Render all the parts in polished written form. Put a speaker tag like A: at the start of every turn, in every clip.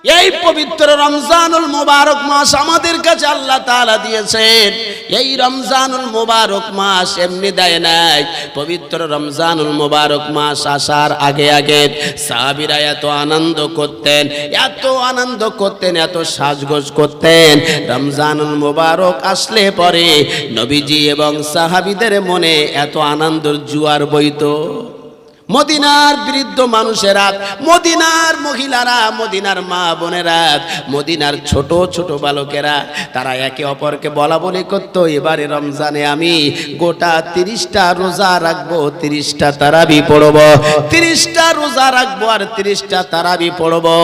A: এই পবিত্র রমজানুল মুবারক মাস আমাদের কাছে আল্লাহ তাআলা দিয়েছেন। এই রমজানুল মুবারক মাস এমনি দেয় নাই। পবিত্র রমজানুল মুবারক মাস আসার আগে আগে সাহাবীরা এত আনন্দ করতেন, এত সাজগোজ করতেন। রমজানুল মুবারক আসলে পরে নবীজি এবং সাহাবীদের মনে এত আনন্দের জোয়ার বইতো। মদিনার বৃদ্ধ মানুষেরা, মদিনার মহিলারা, মদিনার মা বোনেরা, মদিনার ছোট ছোট বালকেরা, তারা একে অপরকে বলা বলি করতো, এবারে রমজানে আমি গোটা 30টা রোজা রাখবো, 30টা তারাবি পড়বো, 30টা রোজা রাখবো আর 30টা তারাবি পড়বো।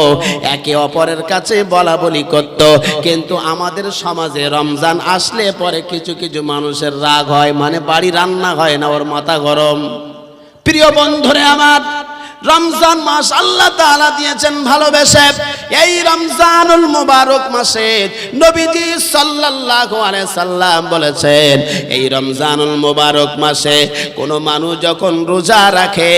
A: একে অপরের কাছে বলা বলি করতো। কিন্তু আমাদের সমাজে রমজান আসলে পরে কিছু কিছু মানুষের রাগ হয়, মানে বাড়ি রান্না হয় না, ওর মাথা গরম। প্রিয় বন্ধুরে আমার, রমজান মাস আল্লাহ তাআলা দিয়েছেন ভালোবেসে। এই রমজানুল মুবারক মাসে নবীজি সাল্লাল্লাহু আলাইহি সাল্লাম বলেছেন, এই রমজানুল মুবারক মাসে কোন মানুষ যখন রোজা রাখে,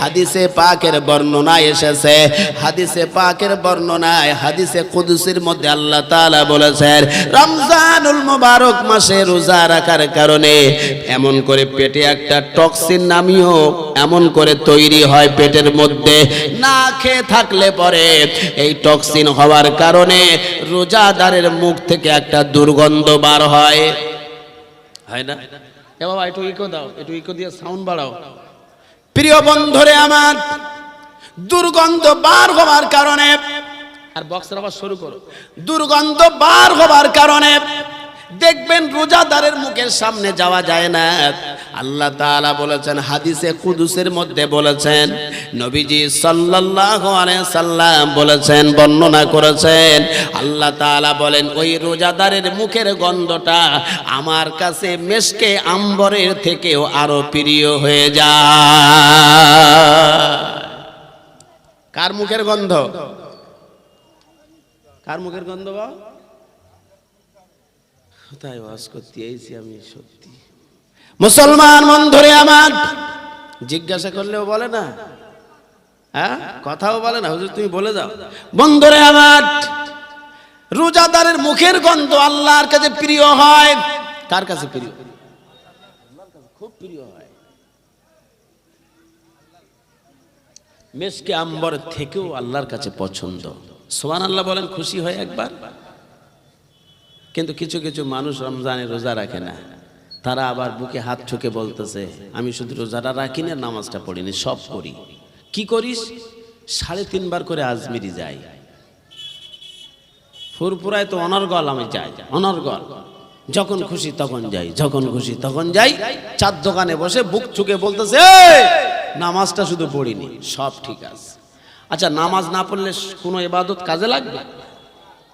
A: হাদিসে পাকের বর্ণনায় এসেছে, হাদিসে পাকের বর্ণনায়, হাদিসে কুদসির মধ্যে আল্লাহ তাআলা বলেছেন, রমজানুল মুবারক মাসে রোজা রাখার কারণে এমন করে পেটে একটা টক্সিন নামীয় এমন করে তৈরি হয় পেটের মধ্যে, না খেয়ে থাকলে পরে এই টক্সিন হওয়ার কারণে রোজাদারের মুখ থেকে একটা দুর্গন্ধ বার হয় না? এ বাবা একটু ইকো দাও, একটু ইকো দিয়ে সাউন্ড বাড়াও। প্রিয় বন্ধুরে আমার, দুর্গন্ধ বার হওয়ার কারণে, আর বক্সের আবার শুরু করো, দুর্গন্ধ বার হওয়ার কারণে দেখবেন রোজাদারের মুখের সামনে যাওয়া যায় না। আল্লাহ তাআলা বলেছেন, হাদিসে কুদসের মধ্যে বলেছেন, নবীজি সাল্লাল্লাহু আলাইহি সাল্লাম বলেছেন, বর্ণনা করেছেন, আল্লাহ তাআলা বলেন, ওই রোজাদারের মুখের গন্ধটা আমার কাছে মেশকে আম্বরের থেকেও আরো প্রিয় হয়ে যায়। কার মুখের গন্ধ? কার মুখের গন্ধ? তাই ওয়াজ করতে এসেছি আমি। সত্যি মুসলমান বন্ধুরে আমার, জিজ্ঞাসা করলেও বলে না, হ্যাঁ, কথাও বলে না, হুজুর তুমি বলে দাও। বন্ধুরে আমার, রোজাদারের মুখের গন্ধ আল্লাহর কাছে প্রিয় হয়। কার কাছে প্রিয়? খুব প্রিয় হয়। মেশকে আম্বর থেকেও আল্লাহর কাছে পছন্দ। সুবহানাল্লাহ বলেন, খুশি হয় একবার। কিন্তু কিছু কিছু মানুষ রমজানে রোজা রাখে না, তারা আবার বুকে হাত ঠুকে বলতেছে, আমি শুধু রোজাটা রাখি না, নামাজটা পড়িনি, সব করি। কি করিস? 3.5 বার করে আজমিরি যাই, ফুরপুরায় তো অনর্গল আমি যাই, অনর্গল, যখন খুশি তখন যাই, যখন খুশি তখন যাই। 4 দোকানে বসে বুক ঠুকে বলতেছে, নামাজটা শুধু পড়িনি, সব ঠিক আছে। আচ্ছা, নামাজ না পড়লে কোনো ইবাদত কাজে লাগবে?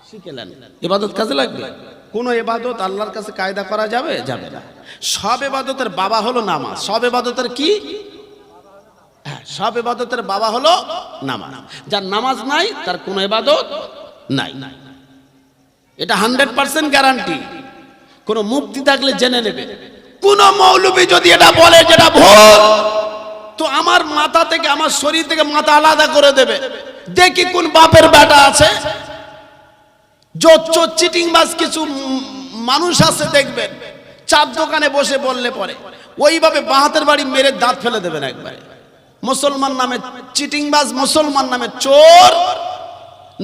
A: শিখেলেন, ইবাদত কাজে লাগবে? কোন ইবাদত আল্লাহর কাছে কায়দা করা যাবে? যাবে না। সব ইবাদতের বাবা হলো নামাজ। সব ইবাদতের কি? হ্যাঁ, সব ইবাদতের বাবা হলো নামাজ। যার নামাজ নাই তার কোন ইবাদত নাই, এটা 100% গ্যারান্টি। কোন মুফতি থাকলে জেনে নেবে। কোন মৌলবী যদি এটা বলে যেটা ভুল, তো আমার মাথা থেকে, আমার শরীর থেকে মাথা আলাদা করে দেবে। দেখি কোন বাপের বেটা আছে, চিটিংবাজ কিছু মানুষ আছে দেখবেন, 4 দোকানে বসে বললে পরে ওইভাবে বাহাতের বাড়ি মেরে দাঁত ফেলে দেবেন একবারে। মুসলমান নামে চিটিংবাজ, মুসলমান নামে চোর,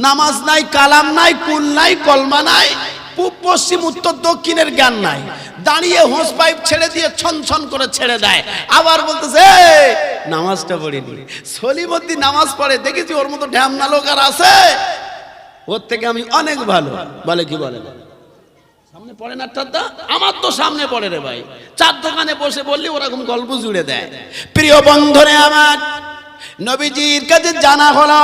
A: নামাজ নাই, কালাম নাই, কুল নাই, কলমা নাই, পূব পশ্চিম উত্তর দক্ষিণের জ্ঞান নাই, দাঁড়িয়ে হোস পাইপ ছেড়ে দিয়ে ছন ছন করে ছেড়ে দেয়, আবার বলতেছে নামাজটা পড়িনি। সলিমুদ্দিন নামাজ পড়ে, দেখেছি ওর মতো ঢ্যামনা লোক আর আছে? ওর থেকে আমি অনেক ভালো। বলে কি বলে? সামনে পড়ে না? আমার তো সামনে পড়ে রে ভাই। 4 দোকানে বসে বললি ওরকম গল্প জুড়ে দেয়। প্রিয় বন্ধুরে আমার, নবীজির কাছে জানা হলো,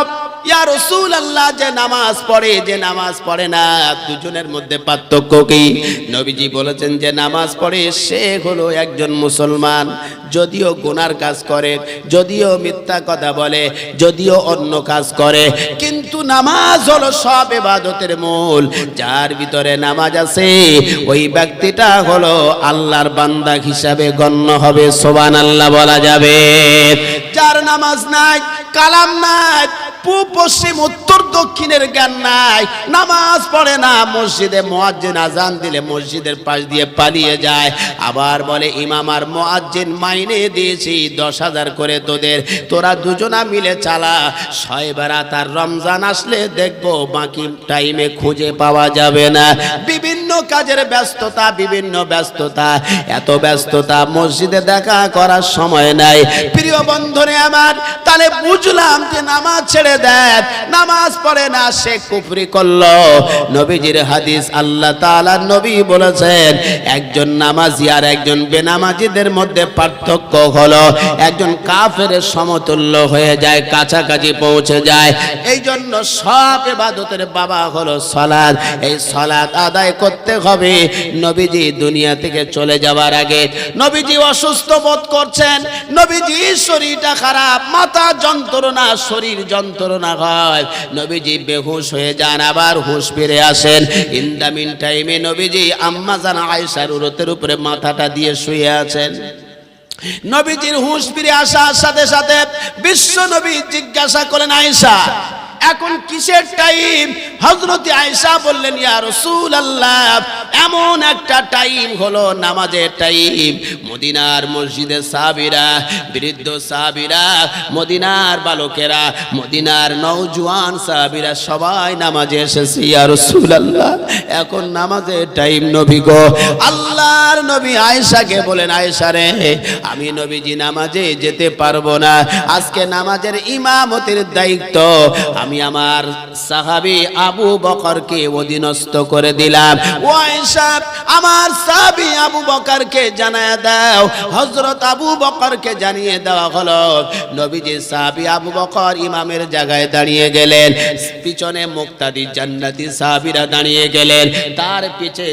A: ইয়া রাসূলুল্লাহ, যে নামাজ পড়ে, যে নামাজ পড়ে না, দুজনের মধ্যে পার্থক্য কি? নবীজি বলেছেন, যে নামাজ পড়ে সে হলো একজন মুসলমান, যদিও গুনার কাজ করে, যদিও মিথ্যা কথা বলে, যদিও অন্য কাজ করে, কিন্তু নামাজ হলো সব ইবাদতের মূল। যার ভিতরে নামাজ আছে ওই ব্যক্তিটা হলো আল্লাহর বান্দা হিসাবে গণ্য হবে। সুবহানাল্লাহ বলা যাবে। যার নামাজ নাই, কালাম নাই, পূব পশ্চিম উত্তর উত্তর দক্ষিণের জ্ঞান নাই, নামাজ পড়ে না, মসজিদে মুয়াজ্জিন আজান দিলে মসজিদের পাশ দিয়ে পালিয়ে যায়, আবার বলে ইমাম আর মুয়াজ্জিন মাইনে দিয়েছি 10,000 করে তোদের, তোরা দুজনা মিলে চালা, 6 বারাত আর রমজান আসলে দেখবো বাকি টাইমে খুঁজে পাওয়া যাবে না। বিভিন্ন কাজের ব্যস্ততা, বিভিন্ন ব্যস্ততা, এত ব্যস্ততা মসজিদে দেখা করার সময় নাই। প্রিয় বন্ধুরে আমার, তাহলে বুঝলাম যে নামাজ ছেড়ে দেন, নামাজ পড়ে না, সে কুফরি করলো। নবীজির হাদিস, আল্লাহ তাআলা নবী বলেছেন একজন নামাজি আর একজন বেনামাজিদের মধ্যে পার্থক্য হলো একজন কাফেরের সমতুল্য হয়ে যায়, কাছাকাছি পৌঁছে যায়। এই জন্য সব ইবাদতের বাবা হলো সালাত। এই সালাত আদায় করতে হবে। নবীজি দুনিয়া থেকে চলে যাওয়ার আগে নবীজি অসুস্থ বোধ করছেন, নবীজি শরীরটা খারাপ, মাথা যন্ত্রণা, শরীর যন্ত্রণা হয়, নবীজি বেহুশ হয়ে যান, আবার হুঁশ ফিরে আসেন। ইন দ্য মিন টাইমে নবীজি আম্মা জান আয়েশার উরতের উপরে মাথাটা দিয়ে শুয়ে আছেন। নবীজির হুঁশ ফিরে আসার সাথে সাথে বিশ্ব নবী জিজ্ঞাসা করেন, আয়েশা এখন কিসের টাইম? হযরত আয়েশা বললেন, ইয়া রাসূলুল্লাহ, এমন একটা টাইম হলো নামাজের টাইম। মদিনার মসজিদে সাহাবীরা, বৃদ্ধ সাহাবীরা, মদিনার বালকেরা, মদিনার নওজোয়ান সাহাবীরা সবাই নামাজে এসেছে। ইয়া রাসূলুল্লাহ, এখন নামাজের টাইম নবী গো। আল্লাহর নবী আয়েশাকে বলেন, আয়েশা রে, আমি নবীজি নামাজে যেতে পারবো না, আজকে নামাজের ইমামতির দায়িত্ব আমি আমার সাহাবী আবু বকরকে অধীনস্থ করে দিলাম। ও আয়েশা, আমার সাহাবী আবু বকরকে জানিয়ে দাও। হযরত আবু বকরকে জানিয়ে দেওয়া হলো। নবীজি সাহাবী আবু বকর ইমামের জায়গায় দাঁড়িয়ে গেলেন, পিছনে মুক্তাদি জান্নাতি সাহাবীরা দাঁড়িয়ে গেলেন, তার পিছে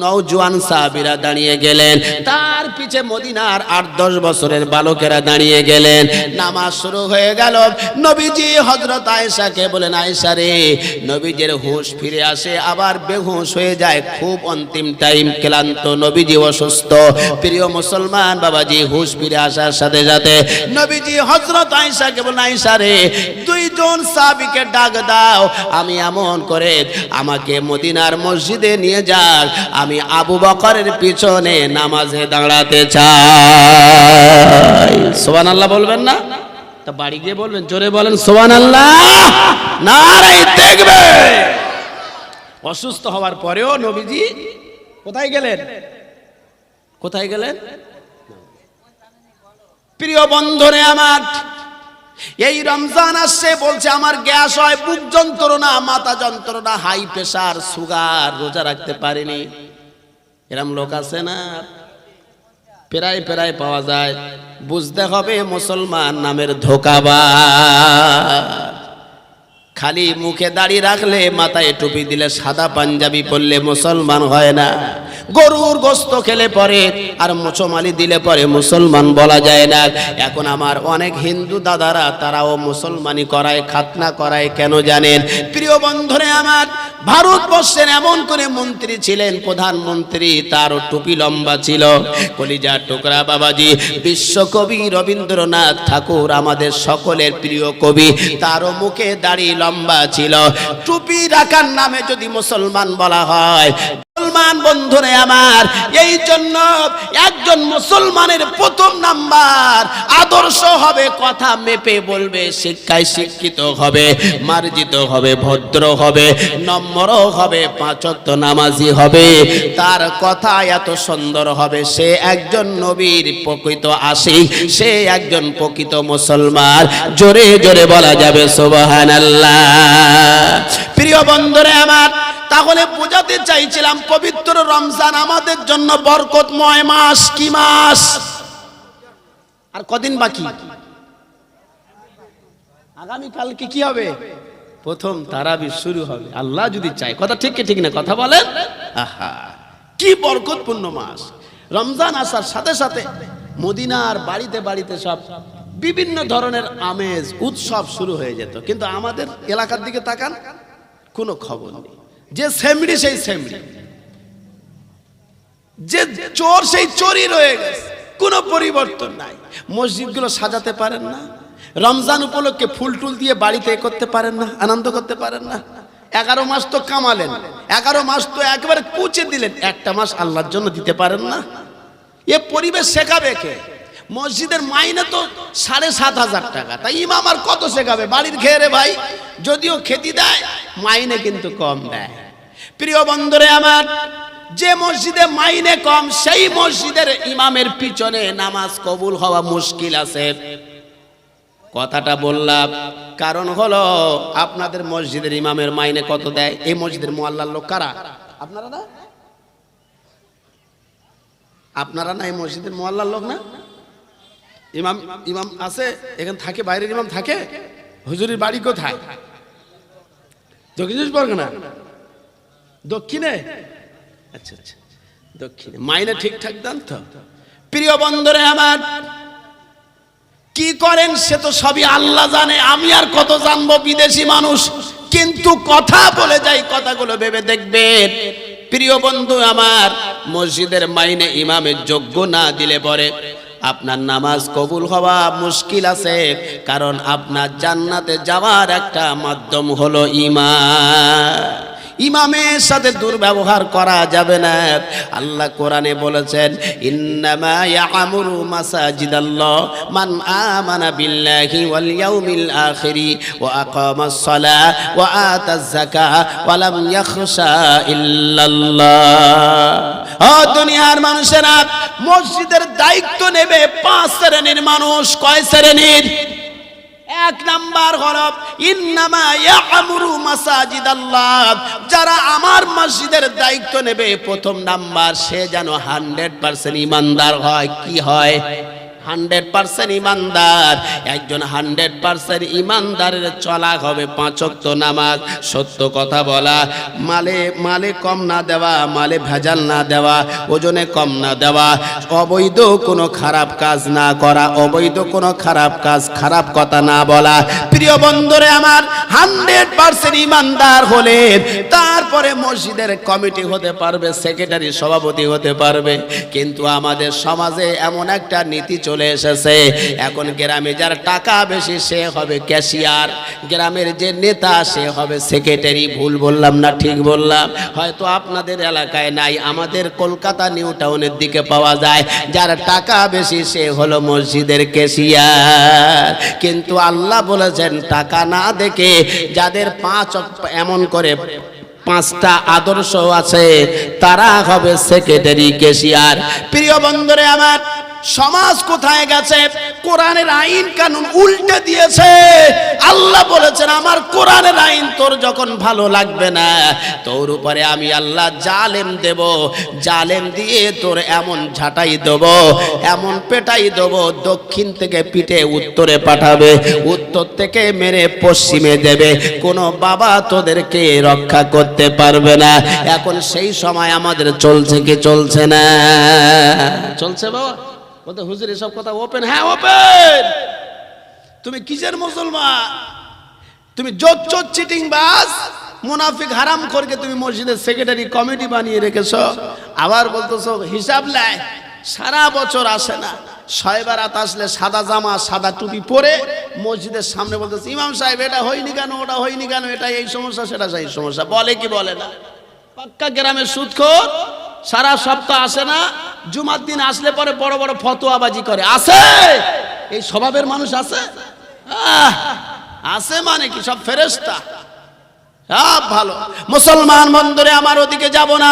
A: নওজোয়ান সাহাবীরা দাঁড়িয়ে গেলেন, তার পিছে মদিনার 8-10 বছরের বালকেরা দাঁড়িয়ে গেলেন। নামাজ শুরু হয়ে গেল। নবীজি হযরত আয়েশাকে বলেন, আয়েশা রে, নবীজির হুঁশ ফিরে আসে, আবার বেহুঁশ হয়ে যায়, খুব অন্তিম টাইম, ক্লান্ত, নবীজি অসুস্থ। প্রিয় মুসলমান বাবাজি, হুঁশ ফিরে আসার সাথে সাথে নবীজি হযরত আয়েশাকে বলেন, আয়েশা রে, 2 জন সাহাবীকে ডাক দাও, আমি এমন করে আমাকে মদিনার মসজিদে নিয়ে যাক, আমি আবু বকরের পিছনে নামাজে দাঁড়াতে চাই। সুবহানাল্লাহ বলবেন না? তা বাড়ি গিয়ে বলবেন, জোরে বলেন সুবহানাল্লাহ, নারায়ে তাকবীর। অসুস্থ হওয়ার পরেও নবীজি কোথায় গেলেন? কোথায় গেলেন? প্রিয় বন্ধুরে আমার, এই রমজান আসছে, বলছে আমার গ্যাস হয়, বুক যন্ত্রণা, মাথা যন্ত্রণা, হাই প্রেসার, সুগার, রোজা রাখতে পারেনি, এরকম লোক আছে না? প্রায় প্রায় পাওয়া যায়। বুঝতে হবে মুসলমান নামের ধোঁকাবাজ। খালি মুখে দাড়ি রাখলে, মাথায় টুপি দিলে, সাদা পাঞ্জাবি পরলে মুসলমান হয় না। গরুর গোস্ত খেলে পরে আর মোচমালি দিলে পরে মুসলমান বলা যায় না। এখন আমার অনেক হিন্দু দাদারা, তারাও মুসলমানি করায়, খাতনা করায়, কেন জানেন? প্রিয় বন্ধুরে আমার, ভারতবর্ষের এমন করে মন্ত্রী ছিলেন, প্রধানমন্ত্রী, তারও টুপি লম্বা ছিল, কলিজার টুকরা বাবাজি, বিশ্বকবি রবীন্দ্রনাথ ঠাকুর, আমাদের সকলের প্রিয় কবি, তারও মুখে দাড়ি লম্বা ছিল। টুপি রাখার নামে যদি মুসলমান বলা হয়, মুসলমান বন্ধুরে আমার, এই জন্য একজন মুসলমানের প্রথম নাম্বার আদর্শ হবে, কথা মেপে বলবে, শিক্ষায় শিক্ষিত হবে, মার্জিত হবে, ভদ্র হবে, নম্র হবে, 5 ওয়াক্ত নামাজি হবে, তার কথা এত সুন্দর হবে, সে একজন নবীর প্রকৃত আশিক, সে একজন প্রকৃত মুসলমান। জোরে জোরে বলা যাবে সুবহানাল্লাহ। প্রিয় বন্ধুরে আমার, তাহলে বোঝাতে চাইছিলাম পবিত্র রমজান আমাদের জন্য বরকতময় মাস। কি মাস? আর কদিন বাকি? আগামী কালকে কি হবে? প্রথম তারাবি শুরু হবে, আল্লাহ যদি চায়। কথা ঠিক কি ঠিক না? কথা বলেন। আহা, কি বরকতপূর্ণ মাস! রমজান আসার সাথে সাথে মদিনার বাড়িতে বাড়িতে সব বিভিন্ন ধরনের আমেজ, উৎসব শুরু হয়ে যেত। কিন্তু আমাদের এলাকার দিকে তাকান, কোনো খবর নেই। যে সেমড়ি সেই সেমড়ি, যে চোর সেই চোরই রয়ে গেছে, কোনো পরিবর্তন নাই। মসজিদগুলো সাজাতে পারেন না, রমজান উপলক্ষে ফুল টুল দিয়ে বাড়িতে করতে পারেন না, আনন্দ করতে পারেন না? 11 মাস তো কামালেন, 11 মাস তো একবারে কুচে দিলেন, একটা মাস আল্লাহর জন্য দিতে পারেন না? এ পরিবেশ শেখাবে কে? মসজিদের মাইনে তো 7,500 টাকা, তাই ইমাম আর কত শেখাবে? বাড়ির খেয়ে রে ভাই, যদিও খেতে দেয় মাইনে কিন্তু কম দেয়। প্রিয় বন্ধুরে আমার, যে মসজিদে মাইনে কম সেই মসজিদের ইমামের পিছনে নামাজ কবুল হওয়া মুশকিল আছে। কথাটা বললাম কারণ হলো আপনাদের মসজিদের ইমামের মাইনে কত দেয়? এই মসজিদের মুআল্লার লোক কারা? আপনারা না? আপনারা না এই মসজিদের মুআল্লার লোক না? ইমাম ইমাম আছে এখানে থাকে, বাইরের ইমাম থাকে। হুজুরের বাড়ি কোথায়? দক্ষিণ চব্বিশ পরগনা, দক্ষিণে? আচ্ছা আচ্ছা, দক্ষিণে। মাইনে ঠিকঠাক দেন তো? প্রিয় বন্ধুরে আমার, কি করেন সে তো সবই আল্লাহ জানে, আমি আর কত জানবো? বিদেশি মানুষ, কিন্তু কথা বলে যাই, কথাগুলো ভেবে দেখবেন। প্রিয় বন্ধু আমার, মসজিদের মাইনে ইমামের যোগ্য না দিলে পরে আপনার নামাজ কবুল হওয়া মুশকিল আছে, কারণ আপনার জান্নাতে যাওয়ার একটা মাধ্যম হলো ইমাম। ইমামের সাথে দুর্ব্যবহার করা যাবে না। আল্লাহ কোরআনে বলেছেন, ইন্নামা ইয়ামুরু মাসাজিদাল্লাহ মান আমানা বিল্লাহি ওয়াল ইয়াউমিল আখিরি ওয়া আকামাস সালাহ ওয়া আতাজ যাকাহ ওয়া লাম ইয়াখশা ইল্লাল্লাহ। ও দুনিয়ার মানুষেরা, মসজিদের দায়িত্ব নেবে 5 শ্রেণীর মানুষ। কয় শ্রেণীর? 1 নাম্বার হলো ইন্নামা ইয়ামুরু মাসাজিদাল্লাহ, যারা আমার মসজিদের দায়িত্ব নেবে, প্রথম নাম্বার সে যেন 100% ইমানদার হয়। কি হয়? 100% ইমানদার। একজন 100% ইমানদারের চলা হবে 5 ওয়াক্ত নামাজ, সত্য কথা বলা, মালে কম না দেওয়া, মালে ভেজাল না দেওয়া, ওজনে কম না দেওয়া, অবৈধ কোনো খারাপ কাজ না করা, অবৈধ কোনো খারাপ কাজ, খারাপ কথা না বলা। প্রিয় বন্ধুরে আমার, 100% ইমানদার হলে তারপরে মসজিদের কমিটি হতে পারবে, সেক্রেটারি সভাপতি হতে পারবে। কিন্তু আমাদের সমাজে এমন একটা নীতি চলে এসেছে, এখন গ্রামে যার টাকা বেশি সে হবে ক্যাশিয়ার, গ্রামের যে নেতা সে হবে সেক্রেটারি। ভুল বললাম না ঠিক বললাম? হয়তো আপনাদের এলাকায় নাই, আমাদের কলকাতা নিউ টাউনের দিকে পাওয়া যায়। যার টাকা বেশি সে হলো মসজিদের ক্যাশিয়ার। কিন্তু আল্লাহ বলেছেন, টাকা না দেখে যাদের 5 এমন করে 5টা আদর্শ আছে তারা হবে সেক্রেটারি, ক্যাশিয়ার। প্রিয় বন্ধুরে আমার, সমাজ কোথায় গেছে? কোরআনের আইন কানুন উল্টে দিয়েছে। আল্লাহ বলেছেন, আমার কোরআনের আইন তোর যখন ভালো লাগবে না, তোর উপরে আমি আল্লাহ জালেম দেব, জালেম দিয়ে তোর এমন ঝাঁটাই দেব, এমন পেটাই দেব, দক্ষিণ থেকে পিটে উত্তরে পাঠাবে, উত্তর থেকে মেরে পশ্চিমে দেবে, কোনো বাবা তোদেরকে রক্ষা করতে পারবে না। এখন সেই সময় আমাদের চলছে কি চলছে না? চলছে বাবা? বলতে হুজুর এসব কথা ওপেন? হ্যাঁ ওপেন। তুমি কিসের মুসলমান? তুমি জোচ্চোর চিটিং বাস মুনাফিক হারাম করকে তুমি মসজিদের সেক্রেটারি কমিটি বানিয়ে রেখেছো। আবার বলতেছো হিসাব লাই, সারা বছর আসে না, 6 বারাত আসলে সাদা জামা সাদা টুপি পরে মসজিদের সামনে বলতেছে, ইমাম সাহেব এটা হয়নি কেন, ওটা হয়নি কেন, এটা এই সমস্যা সেটা সেই সমস্যা। বলে কি বলে না? পাক্কা গ্রামের সুদখোর, সারা সপ্তাহ আসে না, জুমার দিন আসলে পরে বড় বড় ফতোয়াবাজি করে। আছে এই স্বভাবের মানুষ? আছে? আছে মানে কি সব ফেরেশতা? সব ভালো মুসলমান বন্ধুরে আমার, ওদিকে যাব না।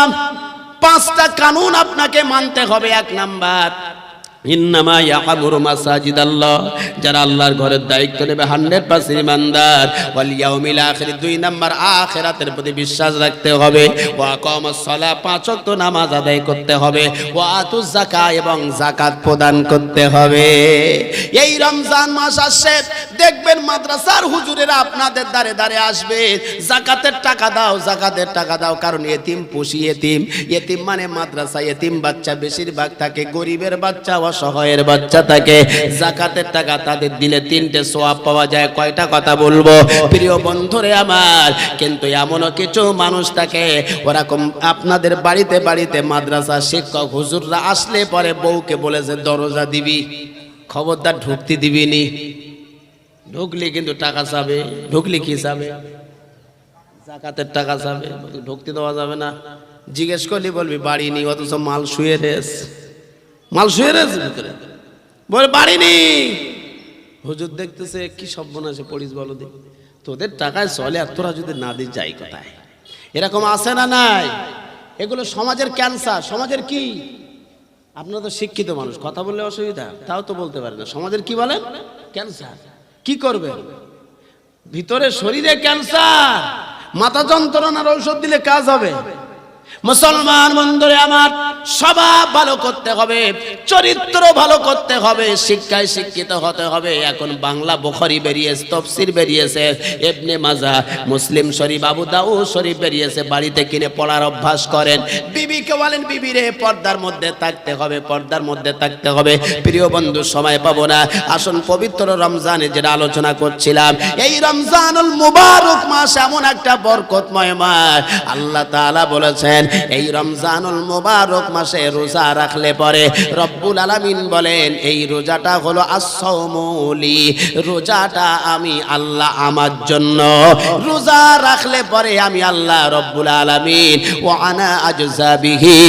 A: 5টা কানুন আপনাকে মানতে হবে। 1 নাম্বার, ইন্নামা ইয়ামুরু মাসাজিদাল্লাহ, যারা আল্লাহর ঘরের দায়িত্ব নেবে 100% ইমানদার। ওয়াল ইয়াউমিল আখির, 2 নাম্বার আখিরাতের প্রতি বিশ্বাস রাখতে হবে। ওয়া আকামাস সালাহ, 5 ওয়াক্ত নামাজ আদায় করতে হবে। ওয়া আতুজ যাকাত, এবং যাকাত প্রদান করতে হবে। এই রমজান মাস আসছে, দেখবেন মাদ্রাসার হুজুরেরা আপনাদের দ্বারে দ্বারে আসবে, যাকাতের টাকা দাও, যাকাতের টাকা দাও। কারণ এতিম পুষি, এতিম মানে মাদ্রাসা এতিম বাচ্চা বেশিরভাগ থাকে, গরিবের বাচ্চা, অসহায়ের বাচ্চা থাকে। যাকাতের টাকা তাদের দিলে 3টে সওয়াব পাওয়া যায়। কয়টা কথা বলবো প্রিয় বন্ধুরে আমার? কিন্তু এমনও কিছু মানুষ থাকে, ওরকম আপনাদের বাড়িতে বাড়িতে মাদ্রাসা শিক্ষক হুজুররা আসলে পরে বউকে বলেছে দরজা দিবি, খবরদার ঢুকতে দিবিনি। ঢুকলি কিন্তু টাকা চাবে, ঢুকলি কি চাবে? জাকাতের টাকা চাবে, ঢুকতে দেওয়া যাবে না। জিজ্ঞেস করলি বলবি বাড়ি নেই, অথচ মাল শুয়ে রেস, মাল শুয়ে রেস ভিতরে, বলে বাড়ি নেই। হুজুর দেখতেছে কি সর্বনাশে পড়িস বলো দি, তোদের টাকায় চলে আর তোরা যদি না দিস যাই কোথায়? এরকম আছে না নাই? এগুলো সমাজের ক্যান্সার। সমাজের কি? আপনারা তো শিক্ষিত মানুষ, কথা বললে অসুবিধা, তাও তো বলতে পারে না। সমাজের কি বলেন? ক্যান্সার। কি করবে? ভিতরে শরীরে ক্যান্সার, মাথা যন্ত্রণার ঔষধ দিলে কাজ হবে? মুসলমান বন্ধুরে আমার, স্বভাব ভালো করতে হবে, চরিত্র ভালো করতে হবে, শিক্ষায় শিক্ষিত হতে হবে। এখন বাংলা বুখারী বেরিয়েছে, তাফসীর বেরিয়েছে, ইবনে মাজাহ, মুসলিম শরীফ, আবু দাউদ শরীফ বেরিয়েছে। বাড়িতে কিনে পড়ার অভ্যাস করেন। বিবিকে বলেন বিবি রে পর্দার মধ্যে থাকতে হবে, পর্দার মধ্যে থাকতে হবে। প্রিয় বন্ধু, সময় পাবো না, আসুন পবিত্র রমজানে যেটা আলোচনা করছিলাম, এই রমজানুল মুবারক মাস এমন একটা বরকতময় মাস। আল্লাহ তাআলা বলেছেন এই রমজানুল মুবারক মাসে রোজা রাখলে পরে রব্বুল আলামিন বলেন এই রোজাটা হলো as-সাওমুলি, রোজাটা আমি আল্লাহ আমার জন্য। রোজা রাখলে পরে আমি আল্লাহ রব্বুল আলামিন ওয়া আনা আজজা বিহি,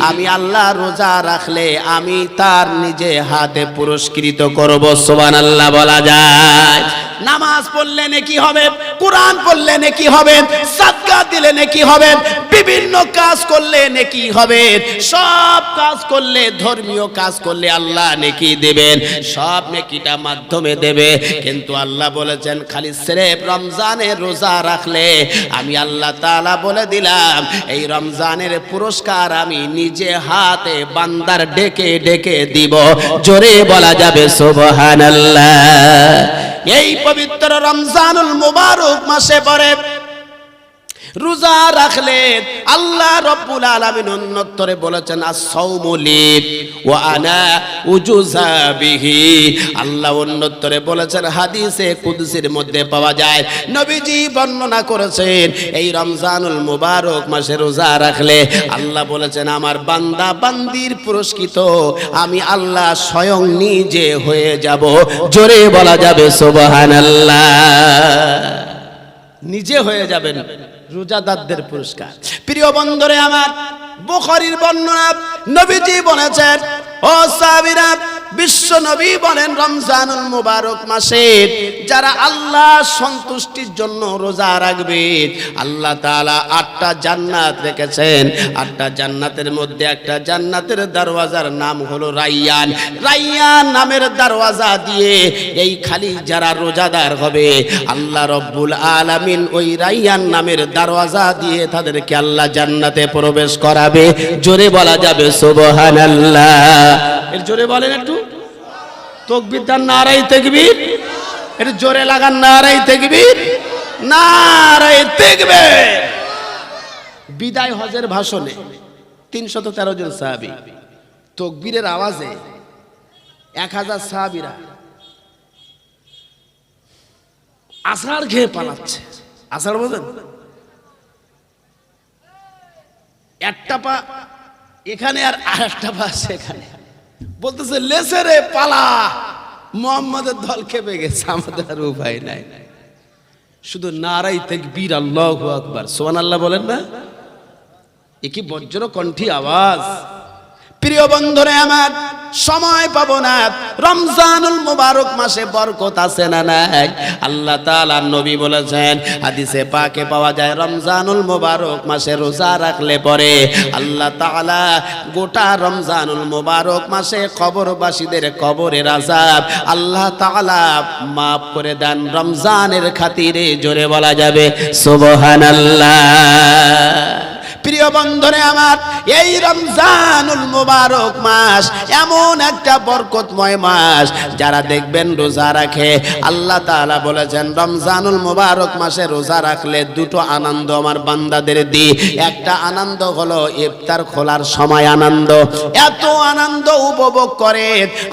A: আমি আল্লাহ রোজা রাখলে আমি তার নিজে হাতে পুরস্কৃত করব। সুবহানাল্লাহ বলা যায়। নামাজ পড়লে নেকি হবে, কোরআন পড়লে নেকি হবে, সাদকা দিলে নেকি হবে, বিভিন্ন কাজ করলে নেকি হবে। সব কাজ করলে, ধর্মীয় কাজ করলে আল্লাহ নেকি দেবেন, সব নেকিটা মাধ্যমে দেবে। কিন্তু আল্লাহ বলেছেন খালি সির্ফ রমজানের রোজা রাখলে আমি আল্লাহ তাআলা বলে দিলাম এই রমজানের পুরস্কার আমি নিজে হাতে বান্দার ডেকে ডেকে দিব। জোরে বলা যাবে সুবহানাল্লাহ। এই পবিত্র রমজানুল মুবারক মাসে পরে রোজা রাখলে আল্লাহ রব্বুল আলামিন অন্যত্তরে বলেছেন as-সাওমুলি ওয়া আনা উজুজা বিহি। আল্লাহ অন্যত্তরে বলেছেন, হাদিসে কুদসির মধ্যে পাওয়া যায়, নবীজি বর্ণনা করেছেন এই রমজানুল মুবারক মাসে রোজা রাখলে আল্লাহ বলেছেন আমার বান্দা বান্দির পুরস্কৃত আমি আল্লাহ স্বয়ং নিজে হয়ে যাব। জোরে বলা যাবে সুবহানাল্লাহ। নিজে হয়ে যাবেন রোজাদারদের পুরস্কার। প্রিয় বন্ধুরে আমার, বুখারীর বর্ণনা, নবীজি বলেছেন ও সাহাবীরা, বিশ্ব নবী বলেন রমজানুল মুবারক মাসে যারা আল্লাহ সন্তুষ্টির জন্য রোজা রাখবে আল্লাহ তাআলা 8টা জান্নাত রেখেছেন। 8টা জান্নাতের মধ্যে একটা জান্নাতের দরওয়াজার নাম হলো রাইয়ান। রাইয়ান নামের দরওয়াজা দিয়ে এই খালি যারা রোজাদার হবে আল্লাহ রব্বুল আলামিন ওই রাইয়ান নামের দরওয়াজা দিয়ে তাদেরকে আল্লাহ জান্নাতে প্রবেশ করাবে। জোরে বলা যাবে সুবহানাল্লাহ। এর জোরে বলেন একটু, তাকবীর দান, নারায়ে তাকবীর। এটা জোরে লাগান, নারায়ে তাকবীর, নারায়ে তাকবীর। বিদায় হজের ভাষণে 313 জন সাহাবী তাকবীরের আওয়াজে 1000 সাহাবীরা আছাড় খেয়ে পালাচ্ছে। আছাড় বোঝেন? একটা পা এখানে আর আরেকটা পা সেখানে, বলতেছে লেসে রে পালা, মুহাম্মাদের দল খেপে গেছে, আমাদের আর উপায় নাই। শুধু নারায়ে তাকবীর, আল্লাহু আকবার, সুবহানাল্লাহ বলেন না? এ কি বজ্র কণ্ঠী আওয়াজ। প্রিয় বন্ধুরে আমার, সময় পাবো না, রমজানুল মুবারক মাসে বরকত আছে না নাই? আল্লাহ তাআলা নবী বলেছেন, হাদিসে পাকে পাওয়া যায় রমজানুল মুবারক মাসে রোজা রাখলে পরে আল্লাহ তাআলা গোটা রমজানুল মুবারক মাসে কবরবাসীদের কবরের আযাব আল্লাহ তাআলা মাফ করে দেন রমজানের খাতিরে। জোরে বলা যাবে সুবহানাল্লাহ। প্রিয় বন্ধুরে আমার, এই রমজানুল মুবারক মাস এমন একটা বরকতময় মাস, যারা দেখবেন রোজা রাখে আল্লাহ তাআলা বলেছেন রমজানুল মুবারক মাসে রোজা রাখলে 2টো আনন্দ আমার বান্দাদের দি। একটা আনন্দ হলো ইফতার খোলার সময় আনন্দ, এত আনন্দ উপভোগ করে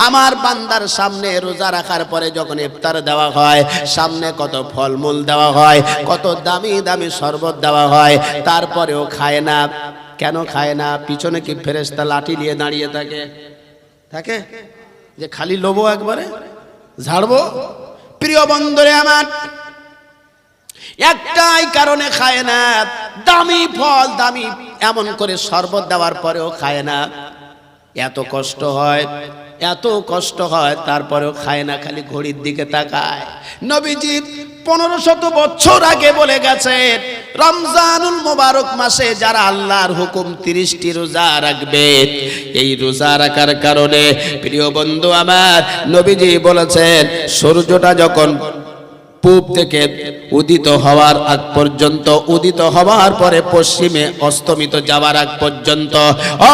A: আমার বান্দার সামনে রোজা রাখার পরে যখন ইফতার দেওয়া হয়, সামনে কত ফলমূল দেওয়া হয়, কত দামি দামি শরবত দেওয়া হয়, তারপরেও খায় না। কেন খায় না? পিছনে কি ফেরেশতা লাঠি নিয়ে দাঁড়িয়ে থাকে? থাকে যে খালি লোবো একবারে ঝাড়বো? প্রিয় বন্ধুরে আমার, একটাই কারণে খায় না, দামি ফল দামি এমন করে শরবত দেওয়ার পরেও খায় না। এত কষ্ট হয়, এত কষ্ট হয়, তারপরেও খায় না, খালি ঘড়ির দিকে তাকায়। নবীজি 1500 বছর আগে বলে গেছেন, রমজানুল মোবারক মাসে যারা আল্লাহর হুকুম 30টি রোজা রাখবে, এই রোজা রাখার কারণে প্রিয় বন্ধু আমার, নবীজি বলেছেন সূর্যটা যখন পূব থেকে উদিত হওয়ার আগ পর্যন্ত, উদিত হওয়ার পরে পশ্চিমে অস্তমিত যাওয়ার আগ পর্যন্ত, ও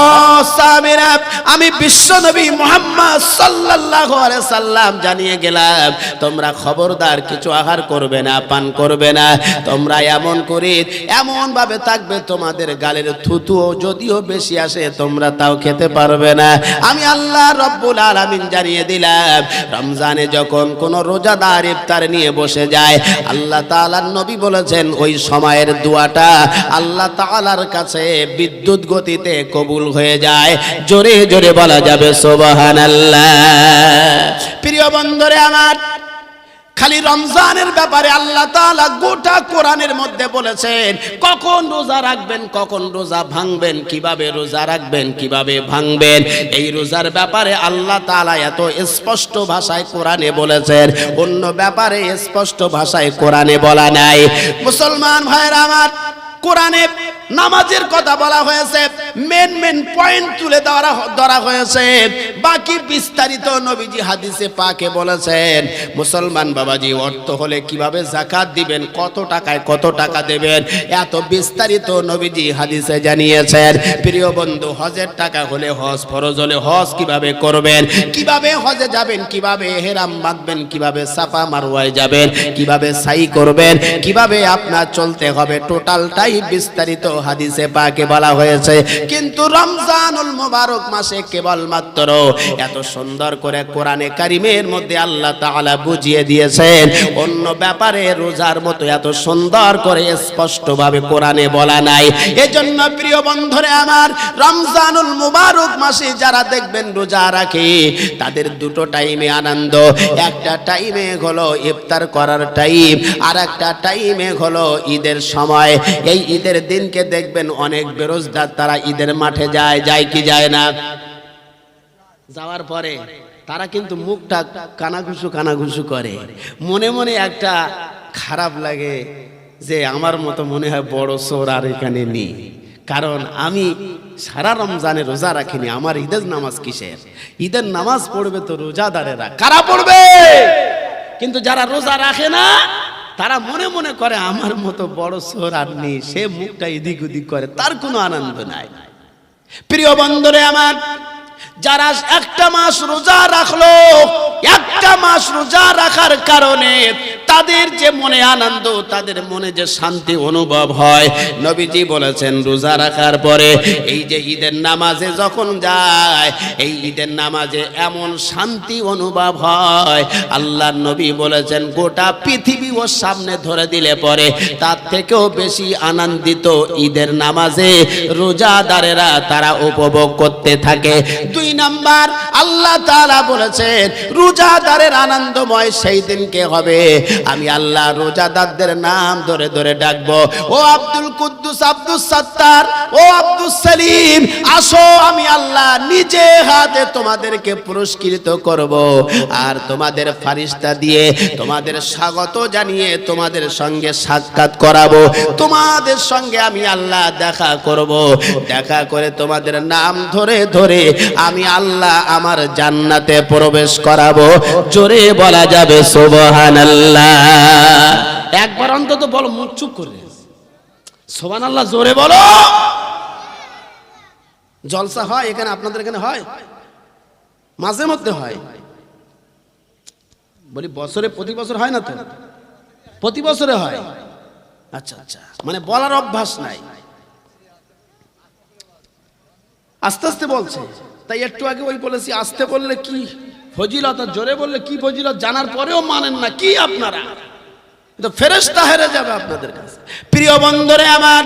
A: সামিরা, আমি বিশ্বনবী মুহাম্মদ সাল্লাল্লাহু আলাইহি সাল্লাম জানিয়ে গেলাম, তোমরা খবরদার কিছু আহার করবে না, পান করবে না। তোমরা এমন করে এমন ভাবে থাকবে, তোমাদের গালের থুতুও যদিও বেশি আসে তোমরা তাও খেতে পারবে না। আমি আল্লাহ রব্বুল আলামিন জানিয়ে দিলাম, রমজানে যখন কোন রোজাদার ইফতার নিয়ে বসে যায়, আল্লাহ তাআলার নবী বলেছেন ওই সময়ের দোয়াটা আল্লাহ তাআলার কাছে বিদ্যুৎ গতিতে কবুল হয়ে যায়। জোরে জোরে বলা যাবে সুবহানাল্লাহ। প্রিয় বন্ধুরে আমার, খালি রমজানের ব্যাপারে আল্লাহ তাআলা গোটা কোরআনের মধ্যে বলেছেন কখন রোজা রাখবেন, কখন রোজা ভাঙবেন, কিভাবে রোজা রাখবেন, কিভাবে ভাঙবেন। এই রোজার ব্যাপারে আল্লাহ তাআলা এত স্পষ্ট ভাষায় কোরআনে বলেছেন, অন্য ব্যাপারে স্পষ্ট ভাষায় কোরআনে বলা নাই। মুসলমান ভাইরা আমার, কোরআনে নামাজের কথা বলা হয়েছে, মেন পয়েন্ট তুলে ধরা হয়েছে, বাকি বিস্তারিত নবীজি হাদিসে পাকে বলেছেন। মুসলমান বাবাজি, অর্থ হলে কিভাবে যাকাত দিবেন, কত টাকায় কত টাকা দেবেন, এত বিস্তারিত নবীজি হাদিসে জানিয়েছেন। প্রিয় বন্ধু, হজের টাকা হলে হজ ফরজ হলে হজ কিভাবে করবেন, কিভাবে হজে যাবেন, কিভাবে ইহরাম বাঁধবেন, কিভাবে সাফা মারওয়ায় যাবেন, কিভাবে সাই করবেন, কিভাবে আপনার চলতে হবে, টোটালটাই বিস্তারিত হাদিসে পাকে বলা হয়েছে। কিন্তু রমজানুল মোবারক মাসে কেবলমাত্র এত সুন্দর করে কোরআনে কারিমের মধ্যে আল্লাহ তাআলা বুঝিয়ে দিয়েছেন, অন্য ব্যাপারে রোজার মতো এত সুন্দর করে স্পষ্টভাবে কোরআনে বলা নাই। এজন্য প্রিয় বন্ধুরে আমার, রমজানুল মোবারক মাসে যারা দেখবেন রোজা রাখে, তাদের দুটো টাইমে আনন্দ। একটা টাইমে হলো ইফতার করার টাইম, আর একটা টাইমে হলো ঈদের সময়। এই ঈদের দিনকে দেখবেন অনেক বেরোজগার তারা ঈদের মাঠে যায় কি যায় না? যাওয়ার পরে তারা কিন্তু মুখটা কানাঘুষু করে, মনে মনে একটা খারাপ লাগে যে আমার মতো মনে হয় বড় চোর আর এখানে নেই, কারণ আমি সারা রমজানে রোজা রাখিনি, আমার ঈদের নামাজ কিসের? ঈদের নামাজ পড়বে তো রোজাদারেরা, কারা পড়বে? কিন্তু যারা রোজা রাখে না, তারা মনে মনে করে আমার মতো বড় চোর আর নেই, সে মুখটা এদিক ওদিক করে, তার কোনো আনন্দ নাই। প্রিয় বন্ধুরে আমার, যারা একটা মাস রোজা রাখলো, একটা মাস রোজা রাখার কারণে তাদের যে মনে আনন্দ, তাদের মনে যে শান্তি অনুভব হয়, নবীজি বলেছেন রোজা রাখার পরে এই যে ঈদের নামাজে যখন যায়, এই ঈদের নামাজে এমন শান্তি অনুভব হয়, আল্লাহর নবী বলেছেন গোটা পৃথিবী ওর সামনে ধরে দিলে পরে তার থেকেও বেশি আনন্দিত ঈদের নামাজে রোজাদারেরা তারা উপভোগ করতে থাকে। 2 নাম্বার, আল্লাহ তাআলা বলেছেন রোজাদারের আনন্দময় সেই দিনকে হবে, আমি আল্লাহ রোজাদারদের নাম ধরে ধরে ডাকবো, ও আব্দুল কুদ্দুস, আব্দুস সাত্তার, ও আব্দুস সালিম, আসো, আমি আল্লাহ নিজে হাতে তোমাদেরকে পুরস্কৃত করব, আর তোমাদের ফারিস্তা দিয়ে তোমাদের স্বাগত জানিয়ে তোমাদের সঙ্গে সাক্ষাৎ করাবো, তোমাদের সঙ্গে আমি আল্লাহ দেখা করব, দেখা করে তোমাদের নাম ধরে ধরে আমি আল্লাহ আমার জান্নাতে প্রবেশ করাবো। জোরে বলা যাবে সুবহানাল্লাহ। একবার অন্তত বলো, মুখ চুপ করে সুবহানাল্লাহ, জোরে বলো। জলসা হয় এখানে, আপনাদের এখানে হয়? মাঝে মধ্যে হয়? বলি বছরে প্রতি বছর হয় না তো? প্রতি বছরে হয়? আচ্ছা আচ্ছা, মানে বলার অভ্যাস নাই, আস্তে আস্তে বলছে। তাই একটু আগে ওই বলেছি, আস্তে বললে কি ফজিলত, জোরে বললে কি ফজিলত, জানার পরেও মানেন না কি আপনারা, তো ফেরেশতা হেরে যাবে আপনাদের কাছে। প্রিয় বন্ধুরে আমার,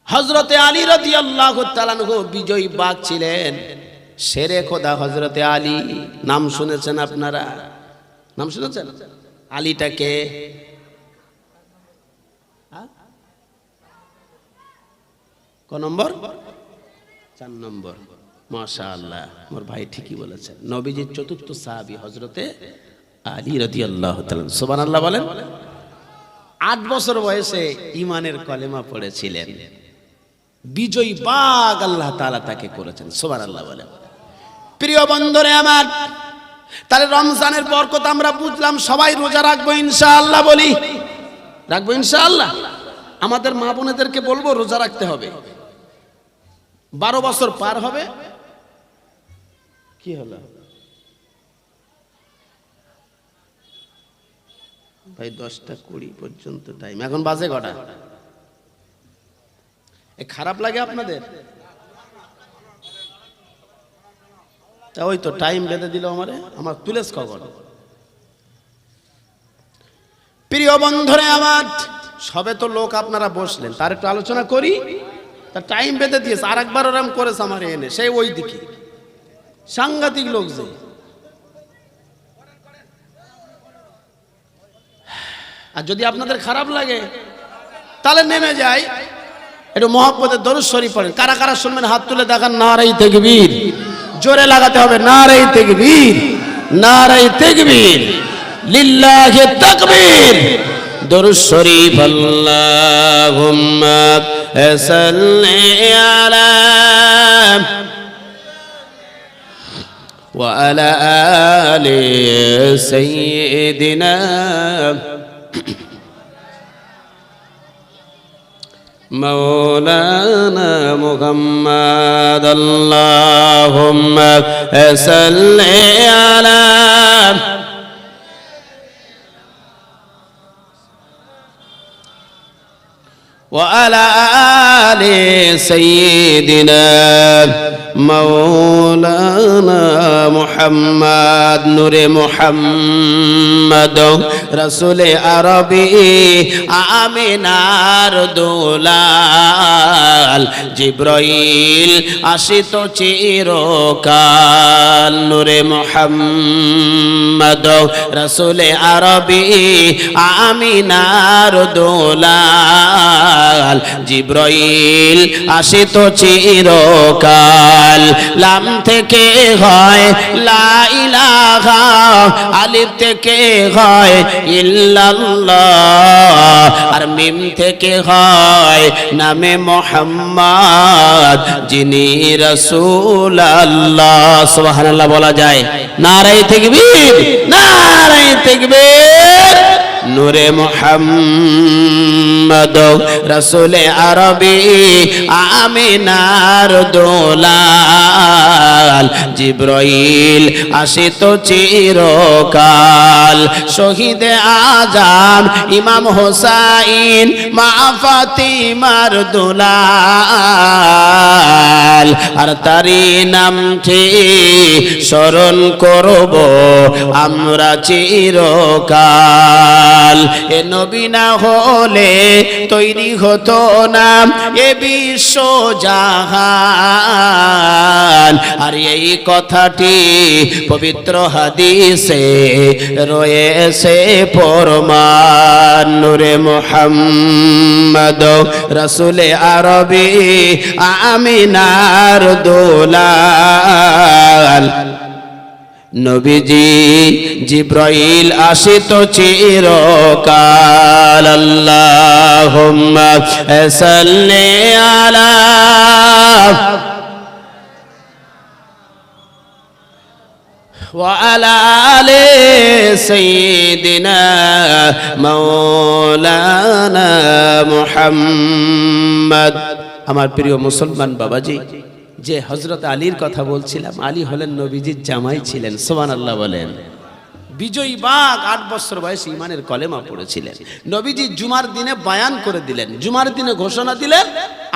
A: হযরতে আলী রাদিয়াল্লাহু তাআলা আনহু বিজয়ী বাগ ছিলেন, শেরে খোদা হযরতে আলী, নাম শুনেছেন আপনারা? নাম শুনেছেন? আলীটাকে ক নম্বর? 4 নম্বর। মাশাআল্লাহ, আমার ভাই ঠিকই বলেছেন। নবীজির চতুর্থ সাহাবী হযরতে আলী রাদিয়াল্লাহু তাআলা। সুবহানাল্লাহ বলেন। 8 বছর বয়সে ঈমানের কলেমা পড়েছিলেন। বিজয়ী বাগ আল্লাহ তাআলা তাকে করেছেন। সুবহানাল্লাহ বলেন। প্রিয় বন্ধুরে আমার, তাহলে রমজানের বরকত আমরা বুঝলাম। সবাই রোজা রাখবো ইনশাআল্লাহ, বলি রাখবো ইনশাআল্লাহ। আমাদের মা বোনেদেরকে বলবো রোজা রাখতে হবে। 12 বছর পার হবে, কি হলো ভাই? 10টা 20 পর্যন্ত টাইম, এখন বাজে কটা? খারাপ লাগে আপনাদের? ওই তো টাইম বেঁধে দিল আমারে, আমার তুলেস খবর। প্রিয় বন্ধুরে আমার, সবে তো লোক আপনারা বসলেন, তার একটু আলোচনা করি। তার টাইম বেঁধে দিয়েছে, আর একবার ওরম করেছে আমার এনে, সেই ওই দিকে সাংঘাতিক লোক যে। আর যদি আপনাদের খারাপ লাগে তাহলে নেমে যাই, একটু মহব্বতের দরুদ শরীফ পড়েন। কারা কারা শুনবেন হাত তুলে দেখান। নারায়ে তাকবীর, জোরে লাগাতে হবে। নারায়ে তাকবীর, নারায়ে তাকবীর, লিল্লাহি তাকবীর। দরুদ শরীফ। আল্লাহুম্মা সাল্লি আলা ওয়া আলা আলি সাইয়্যিদিনা مولانا محمد اللهم صل على وعلى آل سيدنا مولانا محمد نور محمد رسول عربي আমিনার দুলাল জিব্রাইল আসিত চিরকাল নূরে মুহাম্মদ রসুল আরবি আমিনার দুলাল জিব্রাইল আসিত চিরকাল লাম থেকে হয় লা ইলাহা আলিফ থেকে হয় ইল্লাল্লাহ আর মিম থেকে হয় নামে মুহাম্মদ যিনি রাসূল আল্লাহ সুবহানাল্লাহ বলা যায় নারায়ে তাকবীর নারায়ে তাকবীর নূরে মুহাম্মদ রাসূল আরবি আমিনার দুলাল জিব্রাইল আসিত চিরকাল শহীদ আজম ইমাম হোসাইন মা ফাতিমার দুলাল আর তারি নামটি স্মরণ করব আমরা চিরকাল এ নবী না হলে তৈরি হতো না এ বিশ্ব জাহান আর এই কথাটি পবিত্র হাদিসে রয়েছে প্রমাণ নূরে মুহাম্মদ রাসূল আরবি আমিনার দুলাল নবীজি জিব্রাইল আসিত চিরকাল আল্লাহুম্মা সাল্লি আলা ওয়া আলা আলি সাইয়্যিদিনা মাওলানা মুহাম্মদ আমার প্রিয় মুসলমান বাবাজি যে হযরত আলীর কথা বলছিলাম আলী হলেন নবীজির জামাই ছিলেন সুবহানাল্লাহ বলেন বিজয়ী বাগ 8 বছর বয়সে ঈমানের কলেমা পড়েছিলেন নবীজি জুমার দিনে বয়ান করে দিলেন জুমার দিনে ঘোষণা দিলেন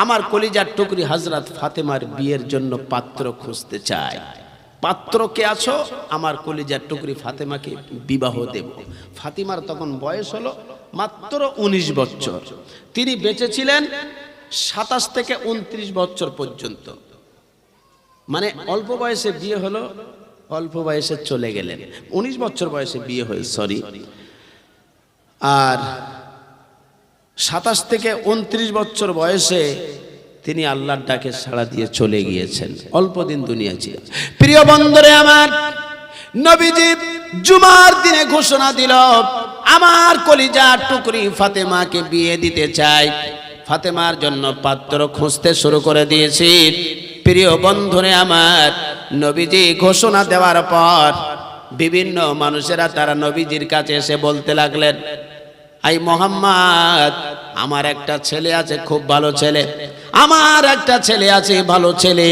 A: আমার কলিজার টুকরি হযরত ফাতেমার বিয়ের জন্য পাত্র খুঁজতে চাই পাত্র কে আছো আমার কলিজার টুকরি ফাতেমাকে বিবাহ দেব ফাতিমার তখন বয়স হলো মাত্র 19 বছর তিনি বেঁচে ছিলেন 27 থেকে 29 বছর পর্যন্ত মানে অল্প বয়সে বিয়ে হলো অল্প বয়সে চলে গেলেন। 19 বছর বয়সে বিয়ে হয়েছে, সরি। আর 27 থেকে 29 বছর বয়সে তিনি আল্লাহর ডাকে সাড়া দিয়ে চলে গিয়েছেন, অল্প দিন দুনিয়া ছিল। প্রিয় বন্ধুরে আমার, নবীজি জুমার দিনে ঘোষণা দিল, আমার কলিজার টুকরি ফাতেমাকে বিয়ে দিতে চাই। ফাতেমার জন্য পাত্র খুঁজতে শুরু করে দিয়েছি। প্রিয় বন্ধুরে আমার, নবীজি ঘোষণা দেওয়ার পর বিভিন্ন মানুষেরা তারা নবীজির কাছে এসে বলতে লাগলেন, আই মোহাম্মদ, আমার একটা ছেলে আছে, খুব ভালো ছেলে, আমার একটা ছেলে আছে, ভালো ছেলে।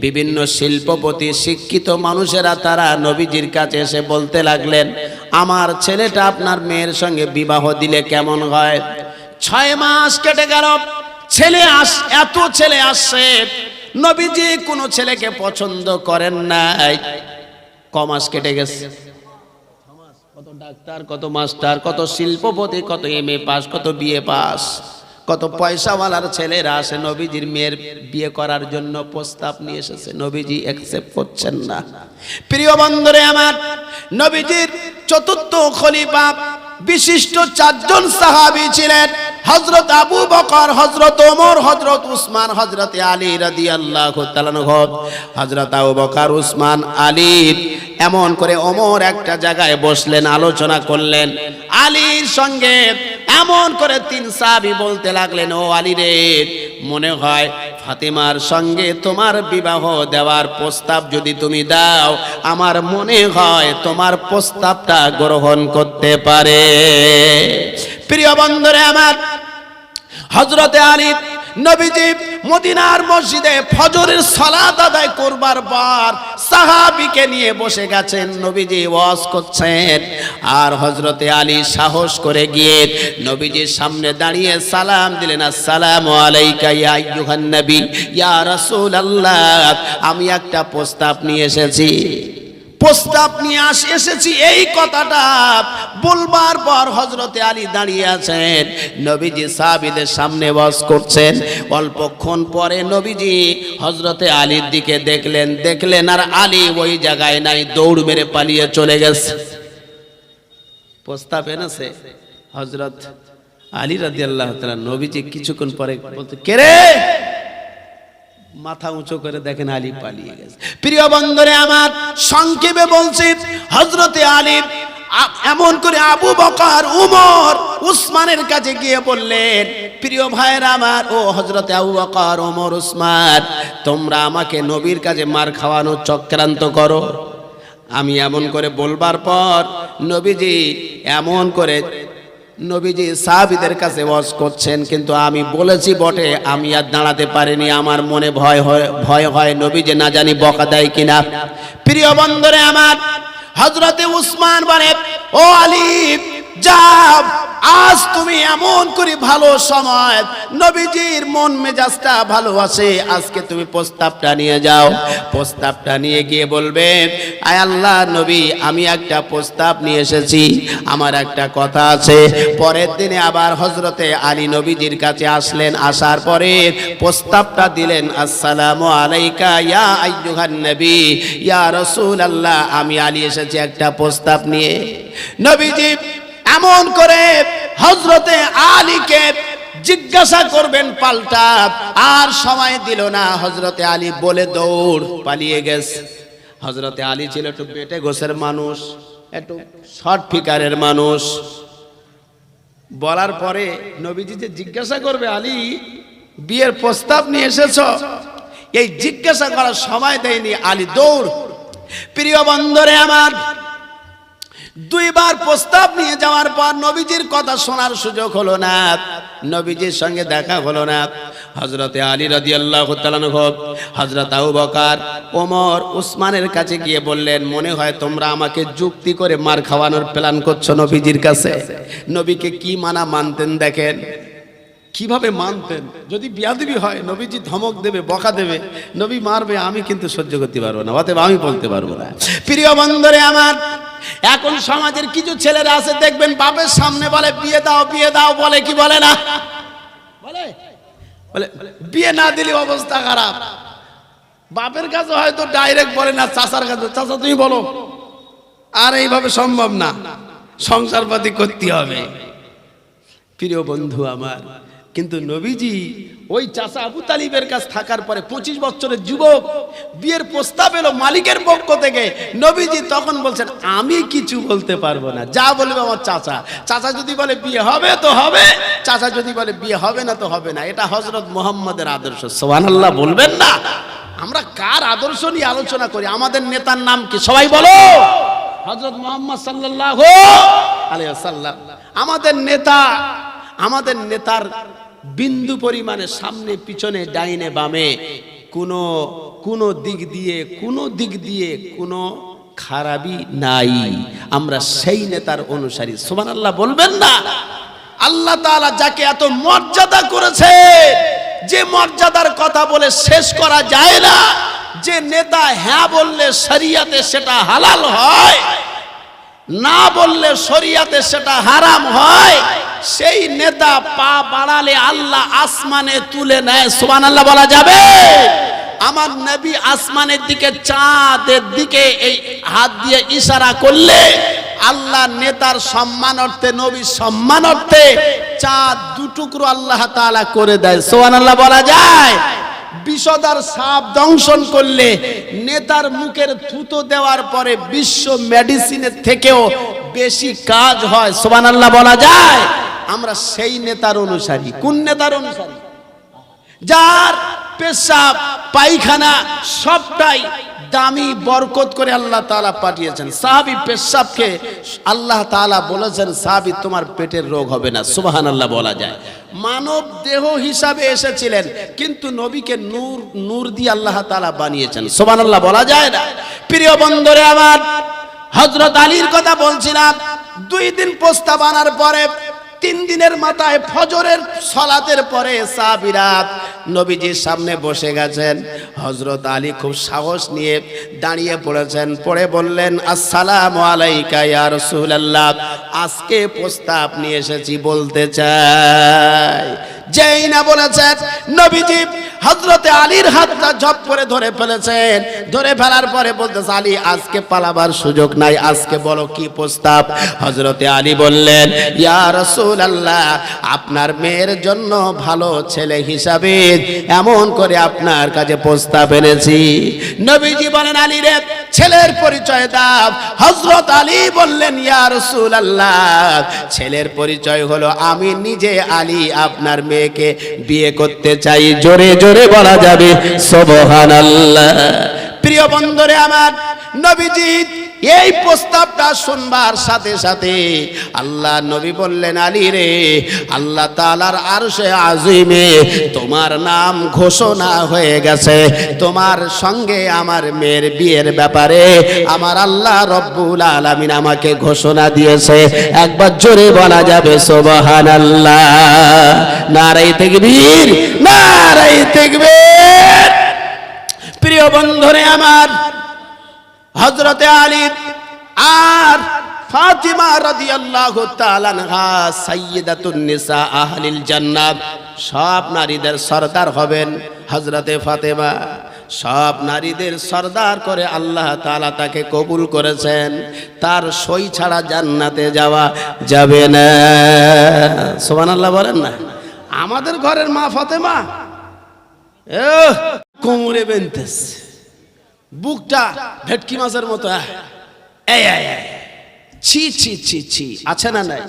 A: বিভিন্ন শিল্পপতি শিক্ষিত মানুষেরা তারা নবীজির কাছে এসে বলতে লাগলেন, আমার ছেলেটা আপনার মেয়ের সঙ্গে বিবাহ দিলে কেমন হয়। 6 মাস কেটে গেল, এত ছেলে আসছে, নবীজি কোনো ছেলেকে পছন্দ করেন নাই। কমাস কেটে গেছে, কত ডাক্তার, কত মাস্টার, কত শিল্পপতি, কত MA পাস, কত BA পাস, কত পয়সাওয়ালার ছেলেরা আসে নবীজির মেয়ের বিয়ে করার জন্য প্রস্তাব নিয়ে এসেছে, নবীজি অ্যাকসেপ্ট করছেন না। প্রিয় বন্ধুরে আমার, নবীজির চতুর্থ খলিফা বিশিষ্ট 4 জন সাহাবী ছিলেন, হযরত আবু বকর, হযরত ওমর, হযরত উসমান, হযরত আলী রাদিয়াল্লাহু তাআলা আনহু। হযরত আবু বকর, উসমান, আলী এমন করে ওমর একটা জায়গায় বসলেন, আলোচনা করলেন। আলীর সঙ্গে এমন করে 3 সাহাবী বলতে লাগলেন, ও আলী রে, মনে হয় ফাতেমার সঙ্গে তোমার বিবাহ দেওয়ার প্রস্তাব যদি তুমি দাও, আমার মনে হয় তোমার প্রস্তাবটা গ্রহণ করতে পারে। প্রিয় বন্ধুরে আমার, হযরতে আলী নবীজি মদিনার মসজিদে ফজরের সালাত আদায় করবার পর সাহাবীকে নিয়ে বসে গেছেন, নবীজি ওয়াজ করছেন। আর হযরতে আলী সাহস করে গিয়ে নবীজির সামনে দাঁড়িয়ে সালাম দিলেন, আসসালামু আলাইকা ইয়া আইয়ুহান নবী, ইয়া রাসূলুল্লাহ, আমি একটা প্রস্তাব নিয়ে এসেছি। প্রস্তাব নিয়ে এসেছি এই কথাটা বলবার পর হযরতে আলী দাঁড়িয়ে আছেন, নবীজি সাহাবীদের সামনে ওয়াজ করছেন। অল্পক্ষণ পরে নবীজি হযরতে আলীর দিকে দেখলেন আর আলী ওই জায়গায় নাই, দৌড় মেরে পালিয়ে চলে গেছে। প্রস্তাব এনেছে হযরত আলী রাদিয়াল্লাহু তাআলা। নবীজি কিছুক্ষণ পরে বলতে, কে রে? মাথা উঁচু করে দেখেন আলী পালিয়ে গেছে। প্রিয় বন্ধুরে আমার, সংক্ষেপে বলছি, হযরতে আলী এমন করে আবু বকর, উমর, উসমানের কাছে গিয়ে বললেন, প্রিয় ভাইরা আমার, ও হযরতে আবু বকর, ওমর, উসমান, তোমরা আমাকে নবীর কাছে মার খাওয়ানোর চক্রান্ত করো। আমি এমন করে বলবার পর নবীজি এমন করে নবীজি সাহাবীদের কাছে ওয়াজ করছেন, কিন্তু আমি বলেছি বটে, আমি আর দাঁড়াতে পারিনি, আমার মনে ভয় হয় নবীজি না জানি বকা দেয় কিনা। প্রিয় বন্ধুরে আমার, হযরতে উসমান বলে, ও আলী, যাও, আজ তুমি এমন করে ভালো সময়, নবীজির মন মেজাজটা ভালো আছে, আজকে তুমি প্রস্তাবটা নিয়ে যাও। প্রস্তাবটা নিয়ে গিয়ে বলবে, আয় আল্লাহর নবী, আমি একটা প্রস্তাব নিয়ে এসেছি, আমার একটা কথা আছে। পরের দিনে আবার হযরতে আলী নবীজির কাছে আসলেন, আসার পরে প্রস্তাবটা দিলেন, আসসালামু আলাইকা ইয়া আইয়ুহান নবী, ইয়া রাসূলুল্লাহ, আমি আলী এসেছি একটা প্রস্তাব নিয়ে। নবীজি এমন করে হযরতে আলীকে জিজ্ঞাসা করবেন পাল্টা, আর সময় দিল না। হযরতে আলী বলে দৌড় পালিয়ে গেছে। হযরতে আলী ছিল একটু বেটে গোছের মানুষ, একটু শর্ট ফিগারের মানুষ। বলার পরে নবীজি যে জিজ্ঞাসা করবে, আলী, বিয়ের প্রস্তাব নিয়ে এসেছো, এই জিজ্ঞাসা করার সময় দেয়নি, আলী দৌড়। প্রিয় বন্ধুরে আমার, 2 বার প্রস্তাব নিয়ে যাওয়ার পর নবীজির কথা শোনার সুযোগ হলো না, নবীজির সঙ্গে দেখা হলো না। হযরতে আলী রাদিয়াল্লাহু তাআলা আনহু হযরত আবু বকর, ওমর, উসমানের কাছে গিয়ে বললেন, মনে হয় তোমরা আমাকে যুক্তি করে মার খাওয়ানোর প্ল্যান করছো নবীজির কাছে। নবীকে কি মানতেন দেখেন, কিভাবে মানতেন। যদি বিয়াদবি হয় নবীজি ধমক দেবে, বকা দেবে, নবী মারবে, আমি কিন্তু সহ্য করতে পারবো না, অতএব আমি বলতে পারবো না। প্রিয় বন্ধুরে আমার, এখন সমাজের কিছু ছেলেরা আছে দেখবেন বাপের সামনে বলে বিয়ে দাও, বিয়ে দাও, বলে কি বলে না, বলে বিয়ে না দিলে অবস্থা খারাপ।
B: বাপের কাছে হয়তো ডাইরেক্ট বলে না, চাচার কাছে চাচা তুমি বলো, আর এইভাবে সম্ভব না, সংসার পাতি করতে হবে। প্রিয় বন্ধু আমার, কিন্তু নবীজি ওই চাচা আবু তালিবের কাছে থাকার পরে 25 বছরের যুবক, বিয়ের প্রস্তাব এলো মালিকের পক্ষ থেকে, নবীজি তখন বলছেন আমি কিছু বলতে পারবো না, যা বলবে আমার চাচা। চাচা যদি বলে বিয়ে হবে তো হবে, চাচা যদি বলে বিয়ে হবে না তো হবে না। এটা হযরত মুহাম্মদের আদর্শ। সুবহানাল্লাহ বলবেন না? আমরা কার আদর্শ নিয়ে আলোচনা করি? আমাদের নেতার নাম কি? সবাই বলো। হযরত মুহাম্মদ সাল্লাল্লাহু আলাইহি ওয়াসাল্লাম আমাদের নেতা। আমাদের নেতার বিন্দু পরিমাণে সামনে পিছনে ডাইনে বামে কোনো দিক দিয়ে কোনো খারাপই নাই। আমরা সেই নেতার অনুসারী। সুবহানাল্লাহ বলবেন না? আল্লাহ তাআলা যাকে এত মর্যাদা করেছে, যে মর্যাদার কথা বলে শেষ করা যায় না, যে নেতা হ্যাঁ বললে শরিয়াতে সেটা হালাল হয়, না বললে শরিয়াতে সেটা হারাম হয়, সেই নেতা পা বাড়ালে আল্লাহ আসমানে তুলে নেয়। সুবহানাল্লাহ বলা যাবে? আমার নবী আসমানের দিকে, চাঁদের দিকে এই হাত দিয়ে ইশারা করলে আল্লাহ নেতার সম্মানার্থে, নবীর সম্মানার্থে চাঁদ দুটুকরো আল্লাহ তাআলা করে দেয়। সুবহানাল্লাহ বলা যায়? বিষধর সাপ দংশন করলে নেতার মুখের থুতো দেওয়ার পরে বিশ্ব মেডিসিনের থেকেও বেশি কাজ হয়। সুবহানাল্লাহ বলা যায়? আমরা সেই নেতার অনুসারী। কোন নেতার অনুসারী? যার পেশাব পায়খানা সবটাই দামি বরকত করে আল্লাহ তাআলা পাঠিয়েছেন। সাহাবী পেশাবকে আল্লাহ তাআলা বলেছেন, সাহাবী তোমার পেটের রোগ হবে না। সুবহানাল্লাহ বলা যায়? মানব দেহ হিসাবে এসেছিলেন, কিন্তু নবীকে নূর দিয়ে আল্লাহ তাআলা বানিয়েছেন। সুবহানাল্লাহ বলা যায় না? প্রিয় বন্ধুরে আমার, হযরত আলীর কথা বলছিলাম। 2 দিন প্রস্তাব আনার পরে 3 দিনের মাথায় ফজরের সালাতের পরে সাহাবীরা নবীজির সামনে বসে গেছেন। হযরত আলী খুব সাহস নিয়ে দাঁড়িয়ে পড়েছেন, পড়ে বললেন আসসালামু আলাইকা ইয়া রাসূলুল্লাহ, আজকে প্রস্তাব নিয়ে এসেছি, বলতে চাই। যেই না বলেছেন, নবীজি হযরতে আলীর হাতটা ঝপ করে ধরে ফেলেছেন। ধরে ফেলার পরে বলতেছে আলী আজকে পালাবার সুযোগ নাই, আজকে বলো কি প্রস্তাব। হযরতে আলী বললেন ইয়া রাসূলুল্লাহ, আপনার মেয়ের জন্য ভালো ছেলে হিসাবে এমন করে আপনার কাছে প্রস্তাব এনেছি। নবীজি বলেন আলী রে, ছেলের পরিচয় দাও। হযরত আলী বললেন ইয়া রাসূলুল্লাহ, ছেলের পরিচয় হলো আমি নিজে আলী আপনার মেয়েকে বিয়ে করতে চাই। জোরে জোরে বলা যাবে সুবহানাল্লাহ। প্রিয় বন্ধুরে আমার, নবীজি এই প্রস্তাবটা শুনবার সাথে সাথে আল্লাহ নবী বললেন আলী রে, আল্লাহ তাআলার আরশে আজিমে তোমার নাম ঘোষণা হয়ে গেছে। তোমার সঙ্গে আমার মেয়ের বিয়ের ব্যাপারে আমার আল্লাহ রব্বুল আলামিন আমাকে ঘোষণা দিয়েছে। একবার জোরে বলা যাবে সুবহানাল্লাহ। নারে তাকবীর, নারে তাকবীর। প্রিয় বন্ধুরে আমার, হযরতে আলী আর ফাতিমা রাদিয়াল্লাহু তাআলা আনহা সাইয়্যিদাতুন নিসা আহলিল জান্নাত, সব নারীদের সরদার হবেন হযরতে ফাতেমা। সব নারীদের সরদার করে আল্লাহ তাআলা তাকে কবুল করেছেন। তার সই ছাড়া জান্নাতে যাওয়া যাবে না। সুবহানাল্লাহ বলেন না? আমাদের ঘরের মা ফাতেমা কোমরে বেঁধেছে, বুকটা ভেটকি মাছের মতো। ছি ছি ছি ছি, আছে না নাই?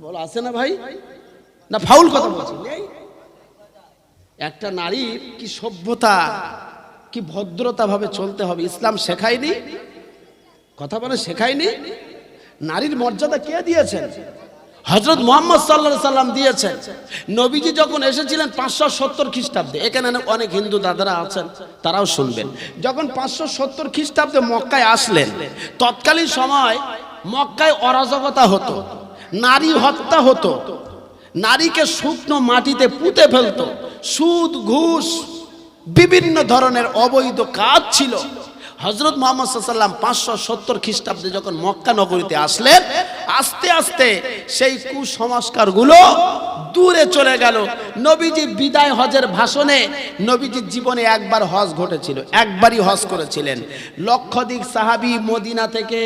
B: বলো আছে না ভাই? না ফাউল কথা বলছি? একটা নারীর কি সভ্যতা, কি ভদ্রতা ভাবে চলতে হবে ইসলাম শেখায়নি? কথা বলে শেখায়নি? নারীর মর্যাদা কে দিয়েছেন? হযরত মুহাম্মদ সাল্লাল্লাহু আলাইহি সাল্লাম দিয়েছেন। নবীজি যখন এসেছিলেন 570 খ্রিস্টাব্দে, এখানে অনেক হিন্দু দাদারা আছেন, তারাও শুনবেন। যখন 570 খ্রিস্টাব্দে মক্কায় আসলেন, তৎকালীন সময় মক্কায় অরাজকতা হতো, নারী হত্যা হতো, নারীকে শুকনো মাটিতে পুঁতে ফেলতো, সুদ ঘুষ বিভিন্ন ধরনের অবৈধ কাজ ছিল।
A: হযরত মুহাম্মদ সাল্লাল্লাহু আলাইহি ওয়াসাল্লাম 570 খ্রিস্টাব্দে যখন মক্কা নগরীতে আসলেন, আস্তে আস্তে সেই কুসংস্কারগুলো দূরে চলে গেল। নবীজি বিদায় হজের ভাষণে, নবীজির জীবনে একবার হজ ঘটেছিল, একবারই হজ করেছিলেন। লক্ষাধিক সাহাবী মদিনা থেকে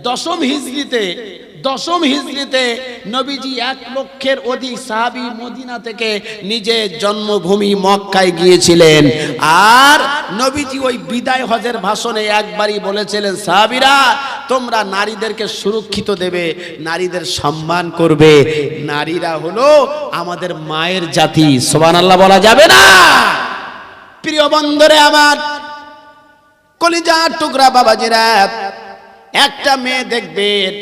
A: দশম হিজরিতে নবীজি 1 লক্ষের অধিক সাহাবী মদিনা থেকে নিজের জন্মভূমি মক্কায় গিয়েছিলেন। আর নবীজি ওই বিদায় হজের ভাষণে একবারই বলেছিলেন, সাহাবীরা তোমরা নারীদেরকে সুরক্ষিত দেবে, নারীদের সম্মান করবে, নারীরা হলো আমাদের মায়ের জাতি। সুবহানাল্লাহ বলা যাবে না? প্রিয় বন্ধুরে আমার, কলিজার টুকরা বাবাজিরা, একটা মেয়ে দেখবেন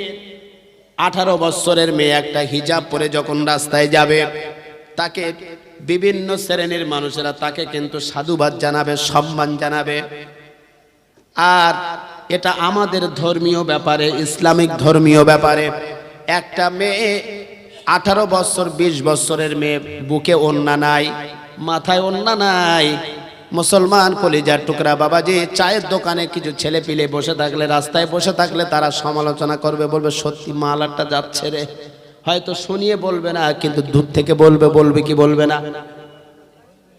A: 18 বছরের মেয়ে একটা হিজাব পরে যখন রাস্তায় যাবে, তাকে বিভিন্ন শ্রেণীর মানুষেরা তাকে কিন্তু সাধুবাদ জানাবে, সম্মান জানাবে। আর এটা আমাদের ধর্মীয় ব্যাপারে, ইসলামিক ধর্মীয় ব্যাপারে, একটা মেয়ে 18 বছর 20 বছরের মেয়ে বুকে ওড়না নাই, মাথায় ওড়না নাই, মুসলমান কলিজার টুকরা বাবাজি, চায়ের দোকানে কিছু ছেলে পিলে বসে থাকলে, রাস্তায় বসে থাকলে তারা সমালোচনা করবে, বলবে সত্যি মালাটা যাচ্ছে রে। হয়তো শুনিয়ে বলবে না, কিন্তু দূর থেকে বলবে। বলবে কি বলবে না?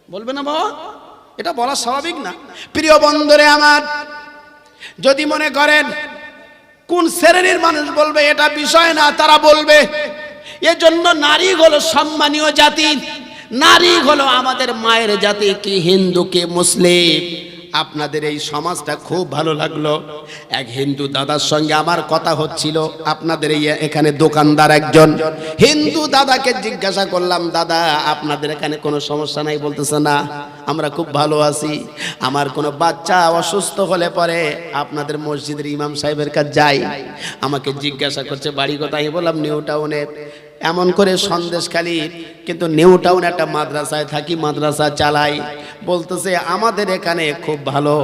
A: বলবে না বাবা? এটা বলা স্বাভাবিক না? প্রিয় বন্ধুরে আমার, যদি মনে করেন কোন শ্রেণীর মানুষ বলবে এটা বিষয় না, তারা বলবে। এজন্য নারী হলো সম্মানীয় জাতি, নারী হলো আমাদের মায়ের জাতি। কি হিন্দু কি মুসলিম, আপনাদের এই সমাজটা খুব ভালো লাগলো। এক হিন্দু দাদার সঙ্গে আমার কথা হচ্ছিল, আপনাদের এই এখানে দোকানদার একজন হিন্দু দাদাকে জিজ্ঞাসা করলাম, দাদা আপনাদের এখানে কোনো সমস্যা নাই? বলতেছে না, আমরা খুব ভালো আছি। আমার কোনো বাচ্চা অসুস্থ হলে পরে আপনাদের মসজিদের ইমাম সাহেবের কাছে যাই। আমাকে জিজ্ঞাসা করছে বাড়ি কোথায়? আমি বললাম নিউ টাউনে। এমন করে সন্দেশখালী, কিন্তু নিউ টাউন একটা মাদ্রাসায় থাকি, মাদ্রাসা চালাই। বলতেছে আমাদের এখানে খুব ভালো,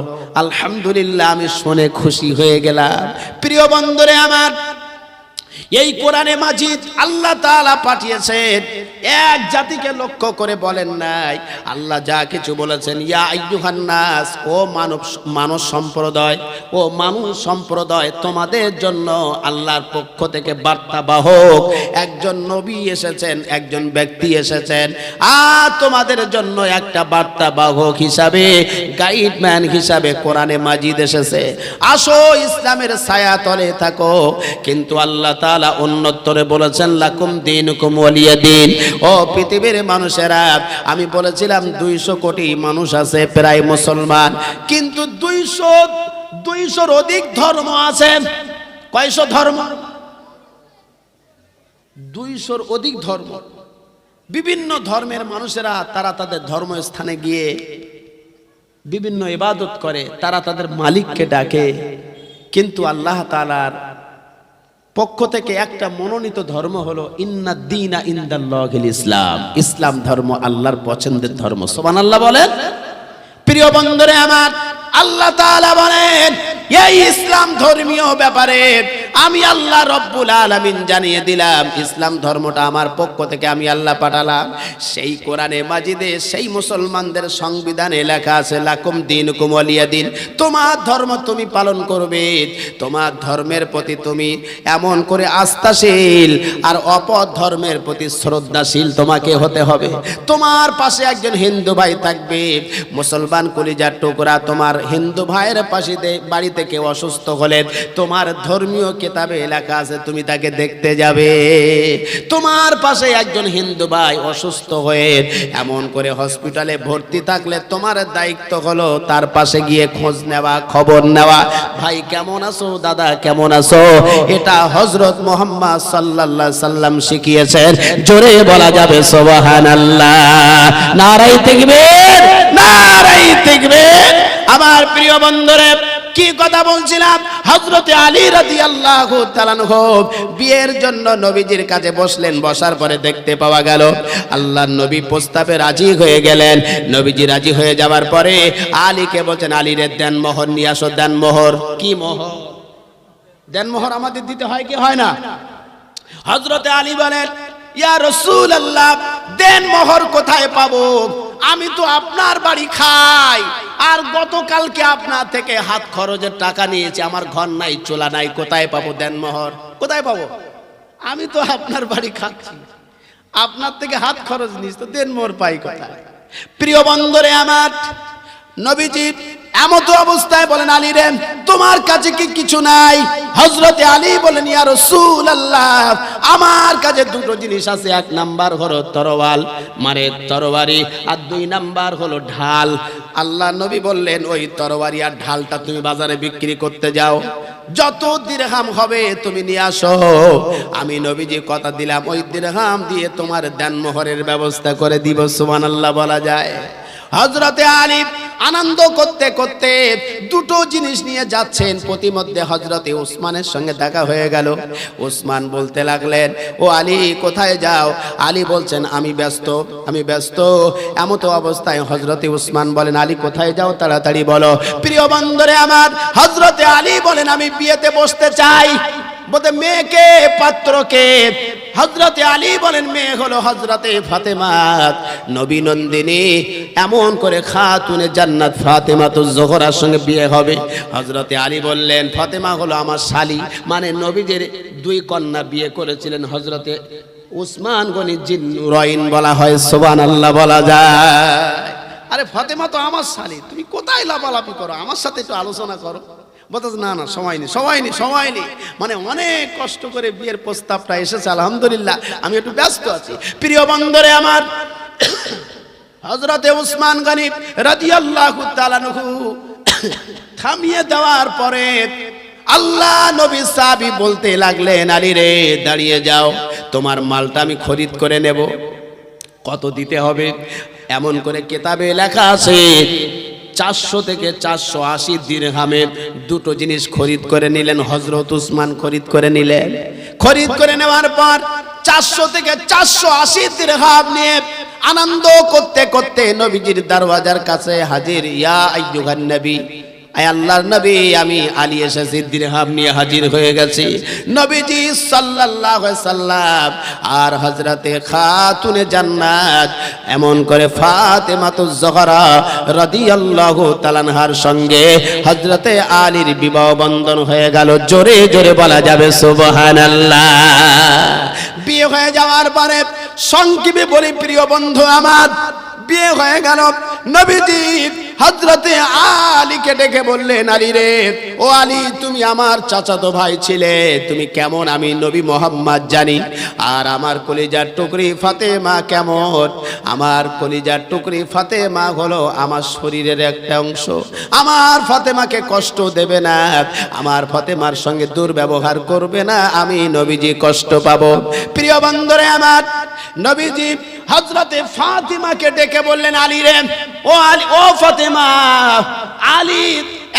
A: আলহামদুলিল্লাহ। আমি শুনে খুশি হয়ে গেলাম। প্রিয় বন্ধুরে আমার, এই কোরআনে মাজিদ আল্লাহ তাআলা পাঠিয়েছেন এক জাতিকে লক্ষ্য করে বলেন নাই। আল্লাহ যা কিছু বলেছেন, ইয়া আইয়ুহান নাস, ও মানব সম্প্রদায়, ও মানুষ সম্প্রদায়, তোমাদের জন্য আল্লাহর পক্ষ থেকে বার্তাবাহক একজন নবী এসেছেন, একজন ব্যক্তি এসেছেন। আর তোমাদের জন্য একটা বার্তাবাহক হিসাবে, গাইডম্যান হিসাবে কোরআনে মাজিদ এসেছে। আসো ইসলামের ছায়া তলে থাকো। কিন্তু আল্লাহ তাআলা অন্যত্তরে বলেছেন লাকুম দীনুকুম ওয়ালিয়া দীন। ও পৃথিবীর মানুষেরা, আমি বলেছিলাম 200 কোটি মানুষ আছে প্রায় মুসলমান, কিন্তু 200-200 অধিক ধর্ম আছে। কয়শো ধর্ম? 200 অধিক ধর্ম। বিভিন্ন ধর্মের মানুষেরা তারা তাদের ধর্মস্থানে গিয়ে বিভিন্ন ইবাদত করে, তারা তাদের মালিককে ডাকে। কিন্তু আল্লাহ তাআলার পক্ষ থেকে একটা মনোনীত ধর্ম হলো ইন্নাদ দীনা ইনদাল্লাহিল ইসলাম। ইসলাম ধর্ম আল্লাহর পছন্দের ধর্ম। সুবহানাল্লাহ বলেন। প্রিয় বন্ধুরে আমার, আল্লাহ তাআলা বলেন এই ইসলাম ধর্মীয় ব্যাপারে আমি আল্লাহ রব্বুল আলামিন জানিয়ে দিলাম, ইসলাম ধর্মটা আমার পক্ষ থেকে আমি আল্লাহ পাঠালাম। সেই কোরআনে মাজিদে, সেই মুসলমানদের সংবিধানে লেখা আছে লাকুম দীনুকুম ওয়ালিয়া দীন। তোমার ধর্ম তুমি পালন করবে, তোমার ধর্মের প্রতি তুমি এমন করে আস্থাশীল, আর অপর ধর্মের প্রতি শ্রদ্ধাশীল তোমাকে হতে হবে। তোমার পাশে একজন হিন্দু ভাই থাকবে, মুসলমান কলিজার টুকরা, তোমার হিন্দু ভাইয়ের পাশে বাড়িতে কেউ অসুস্থ হলে তোমার ধর্মীয় কিতাবে লেখা আছে তুমি তাকে দেখতে যাবে। তোমার পাশে একজন হিন্দু ভাই অসুস্থ হয়ে এমন করে হসপিটালে ভর্তি থাকলে তোমার দায়িত্ব হলো তার পাশে গিয়ে খোঁজ নেওয়া, খবর নেওয়া, ভাই কেমন আছো, দাদা কেমন আছো। এটা হযরত মুহাম্মদ সাল্লাল্লাহু আলাইহি সাল্লাম শিখিয়েছেন। জোরে বলা যাবে সুবহানাল্লাহ। নারায়ে তাকবীর, নারায়ে তাকবীর। আমার প্রিয় বন্ধুরা, কি কথা বলছিলাম? হযরতে আলী রাদিয়াল্লাহু তাআলা আনহু বিয়ের জন্য নবীজির কাছে বসলেন। বসার পরে দেখতে পাওয়া গেল আল্লাহর নবী প্রস্তাবে রাজি হয়ে গেলেন। নবীজি রাজি হয়ে যাওয়ার পরে আলীকে বলছেন, আলী রে দেন মোহর নিয়ে আসো। দেন মোহর। কি মোহর? দেন মোহর আমাদের দিতে হয় কি হয় না? হযরতে আলী বলেন, ইয়া রাসূলুল্লাহ, দেন মোহর কোথায় পাবো? আমি তো আপনার বাড়ি খাই, আর গতকালকে আপনার থেকে হাত খরচের টাকা নিয়েছি, আমার ঘর নাই চোলা নাই, কোথায় পাবো দেনমোহর, কোথায় পাবো? আমি তো আপনার বাড়ি খাচ্ছি, আপনার থেকে হাত খরচ নিস, তো দেনমোহর পাই কোথায়? প্রিয় বন্ধুরে আমার, নবীজি এমত অবস্থায় বলেন, আলী রে তোমার কাছে কি কিছু নাই? হযরতে আলী বলেন, ইয়া রাসূলুল্লাহ, আমার কাছে দুটো জিনিস আছে, এক নাম্বার হলো তরোয়াল মানে তরবারি, আর দুই নাম্বার হলো ঢাল। আল্লাহ নবী বললেন, ওই তরবারি আর ঢালটা তুমি বাজারে বিক্রি করতে যাও, যত দিরহাম হবে তুমি নিয়ে আসো, আমি নবীজি কথা দিলাম ওই দিরহাম দিয়ে তোমার দেনমোহরের ব্যবস্থা করে দিব। সুবহানাল্লাহ বলা যায়? হযরতে আলী আনন্দ করতে করতে দুটো জিনিস নিয়ে যাচ্ছেন, প্রতিমধ্যে হযরতে উসমানের সঙ্গে দেখা হয়ে গেল। উসমান বলতে লাগলেন, ও আলী কোথায় যাও? আলী বলছেন, আমি ব্যস্ত। এমতো অবস্থায় হযরতে উসমান বলেন, আলী কোথায় যাও, তাড়াতাড়ি বলো। প্রিয় বন্ধুরে আমার, হযরতে আলী বলেন, আমি বিয়েতে বসতে চাই। বলতে মেয়েকে, পাত্রকে? হযরতে আলী বলেন, মেয়ে হলো হযরতে ফাতেমা নবী নন্দিনী, এমন করে খাতুনে জান্নাত ফাতেমাতুজ জোহরার সঙ্গে বিয়ে হবে। হযরতে আলী বললেন, ফাতেমা হলো আমার শালী, মানে নবীজির দুই কন্যা বিয়ে করেছিলেন হযরতে উসমান গনি জিন্নুরাইন বলা হয়। সুবহানাল্লাহ বলা যায়? আরে ফাতেমা তো আমার শালী, তুমি কোথায় লাফালাফি করো, আমার সাথে একটু আলোচনা করো। বলতে না সময় নেই, মানে অনেক কষ্ট করে বিয়ের প্রস্তাবটা এসেছে, আলহামদুলিল্লাহ আমি একটু ব্যস্ত আছি। প্রিয় বন্ধুরে আমার, হযরতে উসমান গনি রাদিয়াল্লাহু তাআলা আনহু থামিয়ে দেওয়ার পরে আল্লাহ নবী সাহাবী বলতে লাগলেন, আলী রে দাঁড়িয়ে যাও, তোমার মালটা আমি খরিদ করে নেব। কত দিতে হবে? এমন করে কিতাবে লেখা আছে 400 থেকে 480 দিরহামের দুটো জিনিস খরিদ করে নিলেন হযরত উসমান, খরিদ করে নিলেন। খরিদ করে নেওয়ার পর 400 থেকে 480 দিরহাম নিয়ে আনন্দ করতে করতে নবীজির দরওয়াজার কাছে হাজির। ইয়া আইয়ুহান নবী, আয় আল্লাহর নবী, আমি আলী এসেছি, দিরহাম নিয়ে হাজির হয়ে গেছি। নবীজি সাল্লাল্লাহু আলাইহি সাল্লাম আর হযরতে খাতুনে জান্নাত এমন করে ফাতেমাতুজ জোহরা রাদিয়াল্লাহু তাআলা আনহার সঙ্গে হযরতে আলীর বিবাহ বন্ধন হয়ে গেল। জোরে জোরে বলা যাবে সুবহানাল্লাহ। বিয়ে হয়ে যাওয়ার পরে সংক্ষেপে বলি প্রিয় বন্ধু আমার, বিয়ে হয়ে গেল। নবীজি হযরতে আলীকে ডেকে বললেন, আলী রে, ও আলী, তুমি আমার চাচাতো ভাই ছিলে, তুমি কেমন আমি নবী মোহাম্মদ জানি, আর আমার কলিজার টুকরি ফাতেমা কেমন? আমার কলিজার টুকরি ফাতেমা হলো আমার শরীরের একটা অংশ, আমার ফাতেমাকে কষ্ট দেবে না, আমার ফাতেমার সঙ্গে দুর্ব্যবহার করবে না, আমি নবীজি কষ্ট পাবো। প্রিয় বন্ধুরে আমার, নবীজি হযরতে ফাতেমাকে ডেকে বললেন, আলী রে, ও আলী, ও ফাতেমা, আলী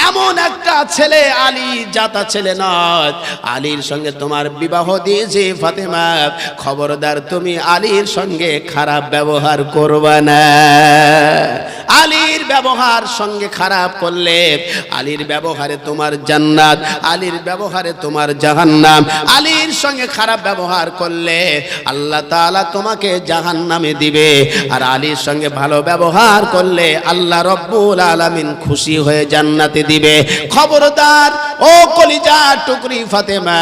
A: এমন একটা ছেলে, আলী জাতা ছেলে নয়, আলীর সঙ্গে তোমার বিবাহ দিয়েছে ফাতেমা, খবরদার তুমি আলীর সঙ্গে খারাপ ব্যবহার করবে না। আলীর ব্যবহার সঙ্গে খারাপ করলে আলীর ব্যবহারে তোমার জান্নাত, আলীর ব্যবহারে তোমার জাহান্নাম। আলীর সঙ্গে খারাপ ব্যবহার করলে আল্লাহ তাআলা তোমাকে জাহান্নামে দিবে, আর আলীর সঙ্গে ভালো ব্যবহার করলে আল্লাহ রব্বুল আলামিন খুশি হয়ে জান্নাতে দিবে। খবরদার ও কলিজার টুকরি ফাতেমা,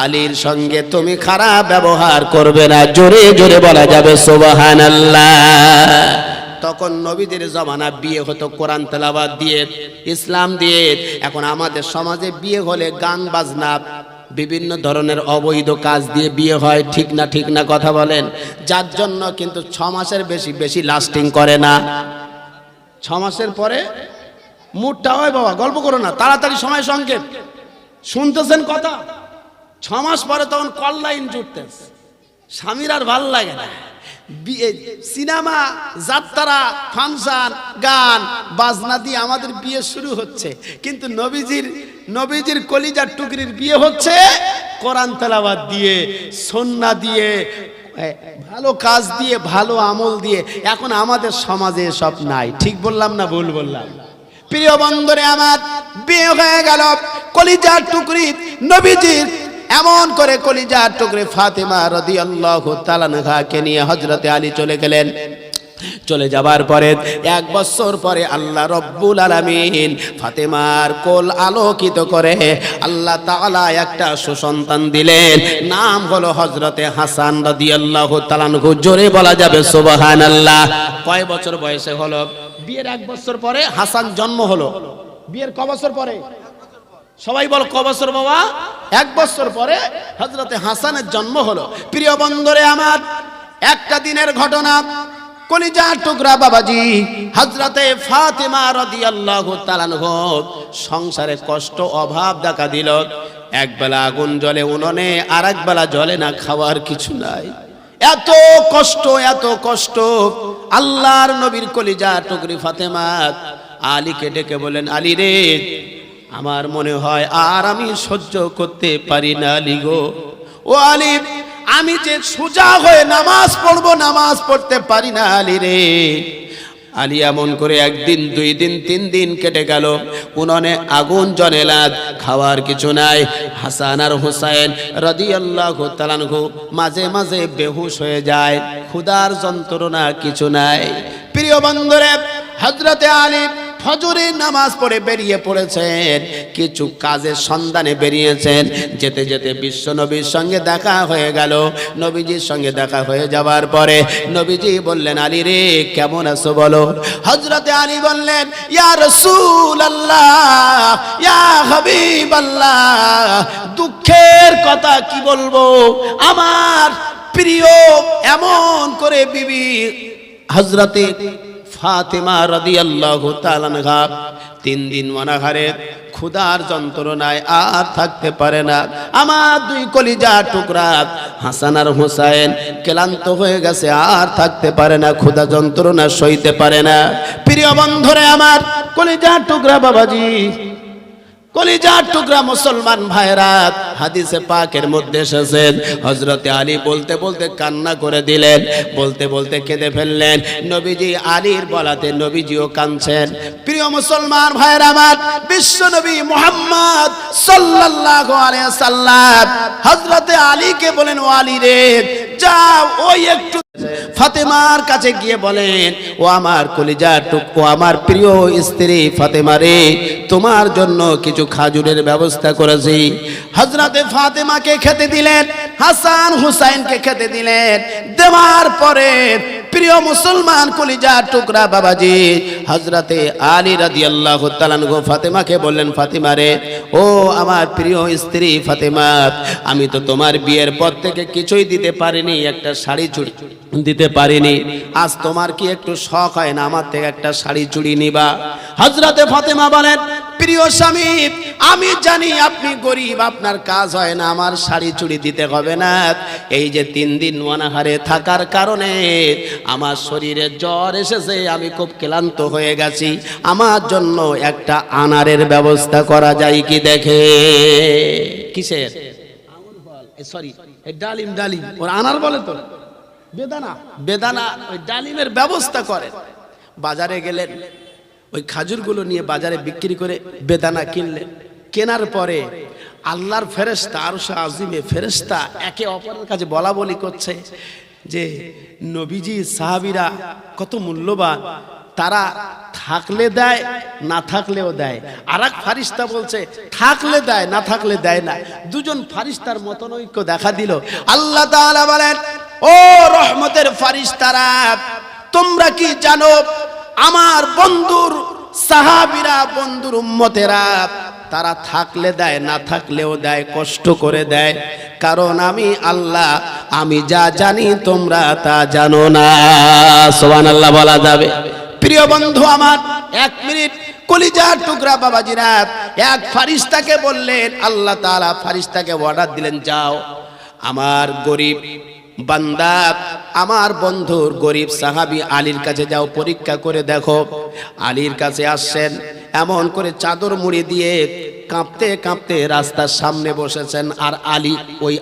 A: আলীর সঙ্গে তুমি খারাপ ব্যবহার করবে না। জোরে জোরে বলা যাবে সুবহানাল্লাহ। তখন নবীদের জমানা বিয়ে হতো কোরআন তেলাওয়াত দিয়ে, ইসলাম দিয়ে। এখন আমাদের সমাজে বিয়ে হলে গান বাজনা, বিভিন্ন ধরনের অবৈধ কাজ দিয়ে বিয়ে হয়। ঠিক না কথা বলেন? যার জন্য কিন্তু 6 মাসের বেশি লাস্টিং করে না। 6 মাসের পরে মুডটা হয়, বাবা গল্প করো না, তাড়াতাড়ি সময় সংক্ষেপ, শুনতেছেন কথা? 6 মাস পরে তখন কল লাইন জুটতেছে, স্বামীর আর ভাল লাগে না। সিনেমা, যাত্রা, ফাংশন, গান বাজনা দিয়ে আমাদের বিয়ে শুরু হচ্ছে, কিন্তু নবীজির কলিজার টুকরির বিয়ে হচ্ছে কোরআন তেলাওয়াত দিয়ে, সুন্নাহ দিয়ে, ভালো কাজ দিয়ে, ভালো আমল দিয়ে। এখন আমাদের সমাজে সব নাই। ঠিক বললাম না ভুল বললাম? প্রিয় বন্ধুরে আমার, বিয়ে হয়ে গেল কলিজার টুকরি নবীজির। এমন করে কলিজার টুকরি ফাতেমা রাদিয়াল্লাহু তাআলা আনহাকে নিয়ে হযরতে আলী চলে গেলেন। চলে যাবার পরে 1 বছর পরে আল্লাহ রব্বুল আলামিন ফাতেমার কোল আলোকিত করে আল্লাহ তাআলা একটা সুসন্তান দিলেন, নাম হলো হযরতে হাসান রাদিয়াল্লাহু তাআলা আনহু। জোরে বলা যাবে সুবহানাল্লাহ। কয় বছর বয়সে হলো? বিয়ের 1 বছর পরে হাসান জন্ম হলো। বিয়ের ক বছর পরে? সবাই বল ক বছর বাবা? 1 বছর পরে হযরতে হাসানের জন্ম হলো। প্রিয় বন্ধুরে আমার, একটা দিনের ঘটনা, কলিজার টুকরা বাবাজি হযরতে ফাতেমা রাদিয়াল্লাহু তাআলা আনহা সংসারে কষ্ট অভাব দেখা দিল। একবেলা আগুন জ্বলে উনুনে, আর একবেলা জ্বলে না, খাওয়ার কিছু নাই। এত কষ্ট। আল্লাহর নবীর কলিজার টুকরি ফাতেমা আলীকে ডেকে বলেন, আলী রে, আমার মনে হয় আর আমি সহ্য করতে পারি না আলী গো। ও আলী, আমি যে সোজা হয়ে নামাজ পড়বো, নামাজ পড়তে পারি না আলী রে। আলী এমন করে 1 দিন 2 দিন 3 দিন কেটে গেল, উনুনে আগুন জ্বলে না, খাওয়ার কিছু নাই। হাসান আর হুসাইন রাদিয়াল্লাহু তাআলা আনহু মাঝে মাঝে বেহুশ হয়ে যায়, ক্ষুধার যন্ত্রণা কিছু নাই। প্রিয় বন্ধুরে, হযরতে আলী ফজরের নামাজ পড়ে বেরিয়ে পড়েছেন, কিছু কাজের সন্ধানে বেরিয়েছেন। যেতে যেতে বিশ্ব নবীর সঙ্গে দেখা হয়ে গেল। নবীজির সঙ্গে দেখা হয়ে যাওয়ার পরে নবীজি বললেন, আলী রে, কেমন আছো বলো। হযরতে আলী বললেন, ইয়া রাসূলুল্লাহ, ইয়া হাবিবাল্লাহ, দুঃখের কথা কি বলবো, আমার প্রিয় এমন করে বিবি হযরতে ফাতেমা রাদিয়াল্লাহু তাআলা আনহা 3 দিন অনাহারে ক্ষুধার যন্ত্রণায় আর থাকতে পারে না। আমার 2 কলিজার টুকরা হাসান আর হুসাইন ক্লান্ত হয়ে গেছে, আর থাকতে পারে না, ক্ষুধা যন্ত্রণা সইতে পারে না। প্রিয় বন্ধুরে আমার, কলিজার টুকরা বাবাজি, কলিজার টুকরা মুসলমান ভাইরা, হাদিসে পাকের মধ্যে এসেছেন হযরতে আলী বলতে বলতে কান্না করে দিলেন, বলতে বলতে কেঁদে ফেললেন। নবীজি আলীর বলাতে নবীজিও কাঁদছেন। প্রিয় মুসলমান ভাইরা আমার, বিশ্ব নবী মুহাম্মদ সাল্লাল্লাহু আলাইহি সাল্লাম হযরতে আলীকে বলেন, ও আলী রে, যাও ওই একটু ফাতেমার কাছে গিয়ে বলেন, ও আমার কলিজার টুকরো, আমার প্রিয় স্ত্রী ফাতেমা রে, তোমার জন্য কিছু খাজুরের ব্যবস্থা করেছি। হযরতে ফাতেমাকে খেতে দিলেন, হাসান হুসাইনকে খেতে দিলেন। দেওয়ার পরে প্রিয় মুসলমান কলিজার টুকরা বাবাজি হযরতে আলী রাদিয়াল্লাহু তাআলা আনহু ফাতেমাকে বললেন, ফাতেমা রে, ও আমার প্রিয় স্ত্রী ফাতেমা, আমি তো তোমার বিয়ের পর থেকে কিছুই দিতে পারিনি, একটা শাড়ি চুড়ি দিতে পারিনি। আজ তোমার কি একটু শখ হয় না আমার থেকে একটা শাড়ি চুড়ি নিবা? হযরতে ফাতেমা বলেন, প্রিয় স্বামী, আমি জানি আপনি গরিব, আপনার কাজ হয় না, আমার শাড়ি চুড়ি দিতে হবে না। এই যে 3 দিন অনাহারে থাকার কারণে আমার শরীরে জ্বর এসেছে, আমি খুব ক্লান্ত হয়ে গেছি, আমার জন্য একটা আনারের ব্যবস্থা করা যায় কি দেখে। কিসের? সরি, ডালিম, ডালিম ওর আনার বলে তো, বেদানা, বেদানা, ওই ডালিমের ব্যবস্থা করেন। বাজারে গেলেন, ওই খাজুরগুলো নিয়ে বাজারে বিক্রি করে বেদানা কিনলেন। কেনার পরে আল্লাহর ফেরেশতা, আরশে আজিমে ফেরেশতা একে অপরের কাছে বলা বলি করছে যে নবীজি সাহাবীরা কত মূল্যবান, তারা থাকলে দেয়, না থাকলেও দেয়। আর এক ফারিস্তা বলছে থাকলে দেয়, না থাকলে দেয় না। দুজন ফারিস্তার মতনৈক্য দেখা দিল। আল্লাহ তাআলা বলেন, ও রহমতের ফারিস্তারা, তোমরা কি জানো আমার বন্ধুর সাহাবীরা, বন্ধুর উম্মতেরা, তারা থাকলে দেয়, না থাকলেও দেয়, কষ্ট করে দেয়। কারণ আমি আল্লাহ, আমি যা জানি তোমরা তা জানো না। সুবহানাল্লাহ বলা যাবে? প্রিয় বন্ধু আমার, 1 মিনিট কলিজার টুকরা বাবাজিরা, এক ফারিস্তাকে বললেন, আল্লাহ তাআলা ফারিস্তাকে অর্ডার দিলেন, যাও আমার গরিব বান্দা, আমার বন্ধুর গরিব সাহাবী আলীর কাছে যাও, পরীক্ষা করে দেখো। আলীর কাছে আসছেন, এমন করে চাদর মুড়ি দিয়ে কাঁপতে কাঁপতে রাস্তার সামনে বসেছেন। আর আলী ওই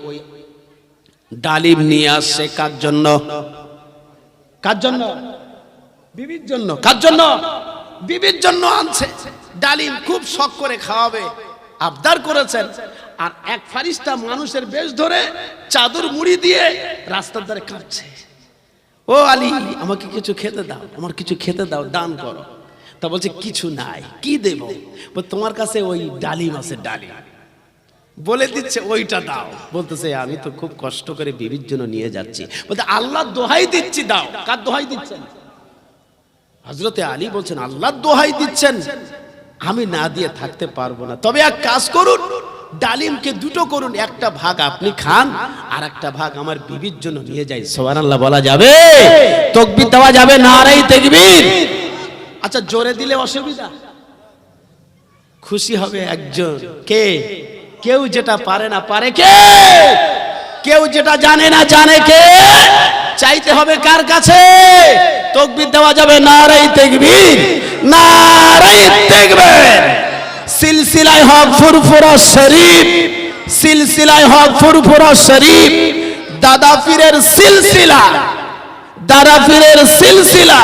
A: ডালিম নিয়ে আসছে কার জন্য? কার জন্য? বিবির জন্য। কার জন্য? বিবির জন্য আনছে ডালিম, খুব শখ করে খাওয়াবে, আবদার করেছেন। আর এক ফারিস্তা মানুষের বেশ ধরে চাদর মুড়ি দিয়ে রাস্তার ধারে কাঁপছে।
B: ও আলী, আমাকে কিছু খেতে দাও, আমার কিছু খেতে দাও, দান করো। তা বলছে কিছু নাই, কি দেব? তোমার কাছে ওই ডালিম আছে, ডালিম। বলে দিচ্ছে ওইটা দাও। বলতেছে আমি তো খুব কষ্ট করে বিবির জন্য নিয়ে যাচ্ছি। বলতে আল্লাহ দোহাই দিচ্ছি, দাও। কার দোহাই দিচ্ছেন? হযরতে আলী বলছেন আল্লাহ দোহাই দিচ্ছেন, আমি না দিয়ে থাকতে পারবো না। তবে এক কাজ করুন, ডালিমকে দুটো করুন, একটা ভাগ আপনি খান আর একটা ভাগ আমার বিবির জন্য নিয়ে যাই। সুবহানাল্লাহ বলা যাবে? তাকবীর দেওয়া যাবে? নারায়ে তাকবীর। আচ্ছা, জোরে দিলে অসুবিধা? খুশি হবে একজন কে? কেউ যেটা পারে না পারে কে? কেউ যেটা জানে না জানে কে? চাইতে হবে কার কাছে? তাকবীর দেওয়া যাবে? নারায়ে তাকবীর, নারায়ে তাকবীর। সিলসিলায় হক ফুরফুরা শরীফ, সিলসিলায় হক ফুরফুরা শরীফ, দাদা পীরের সিলসিলা, দাদা পীরের সিলসিলা।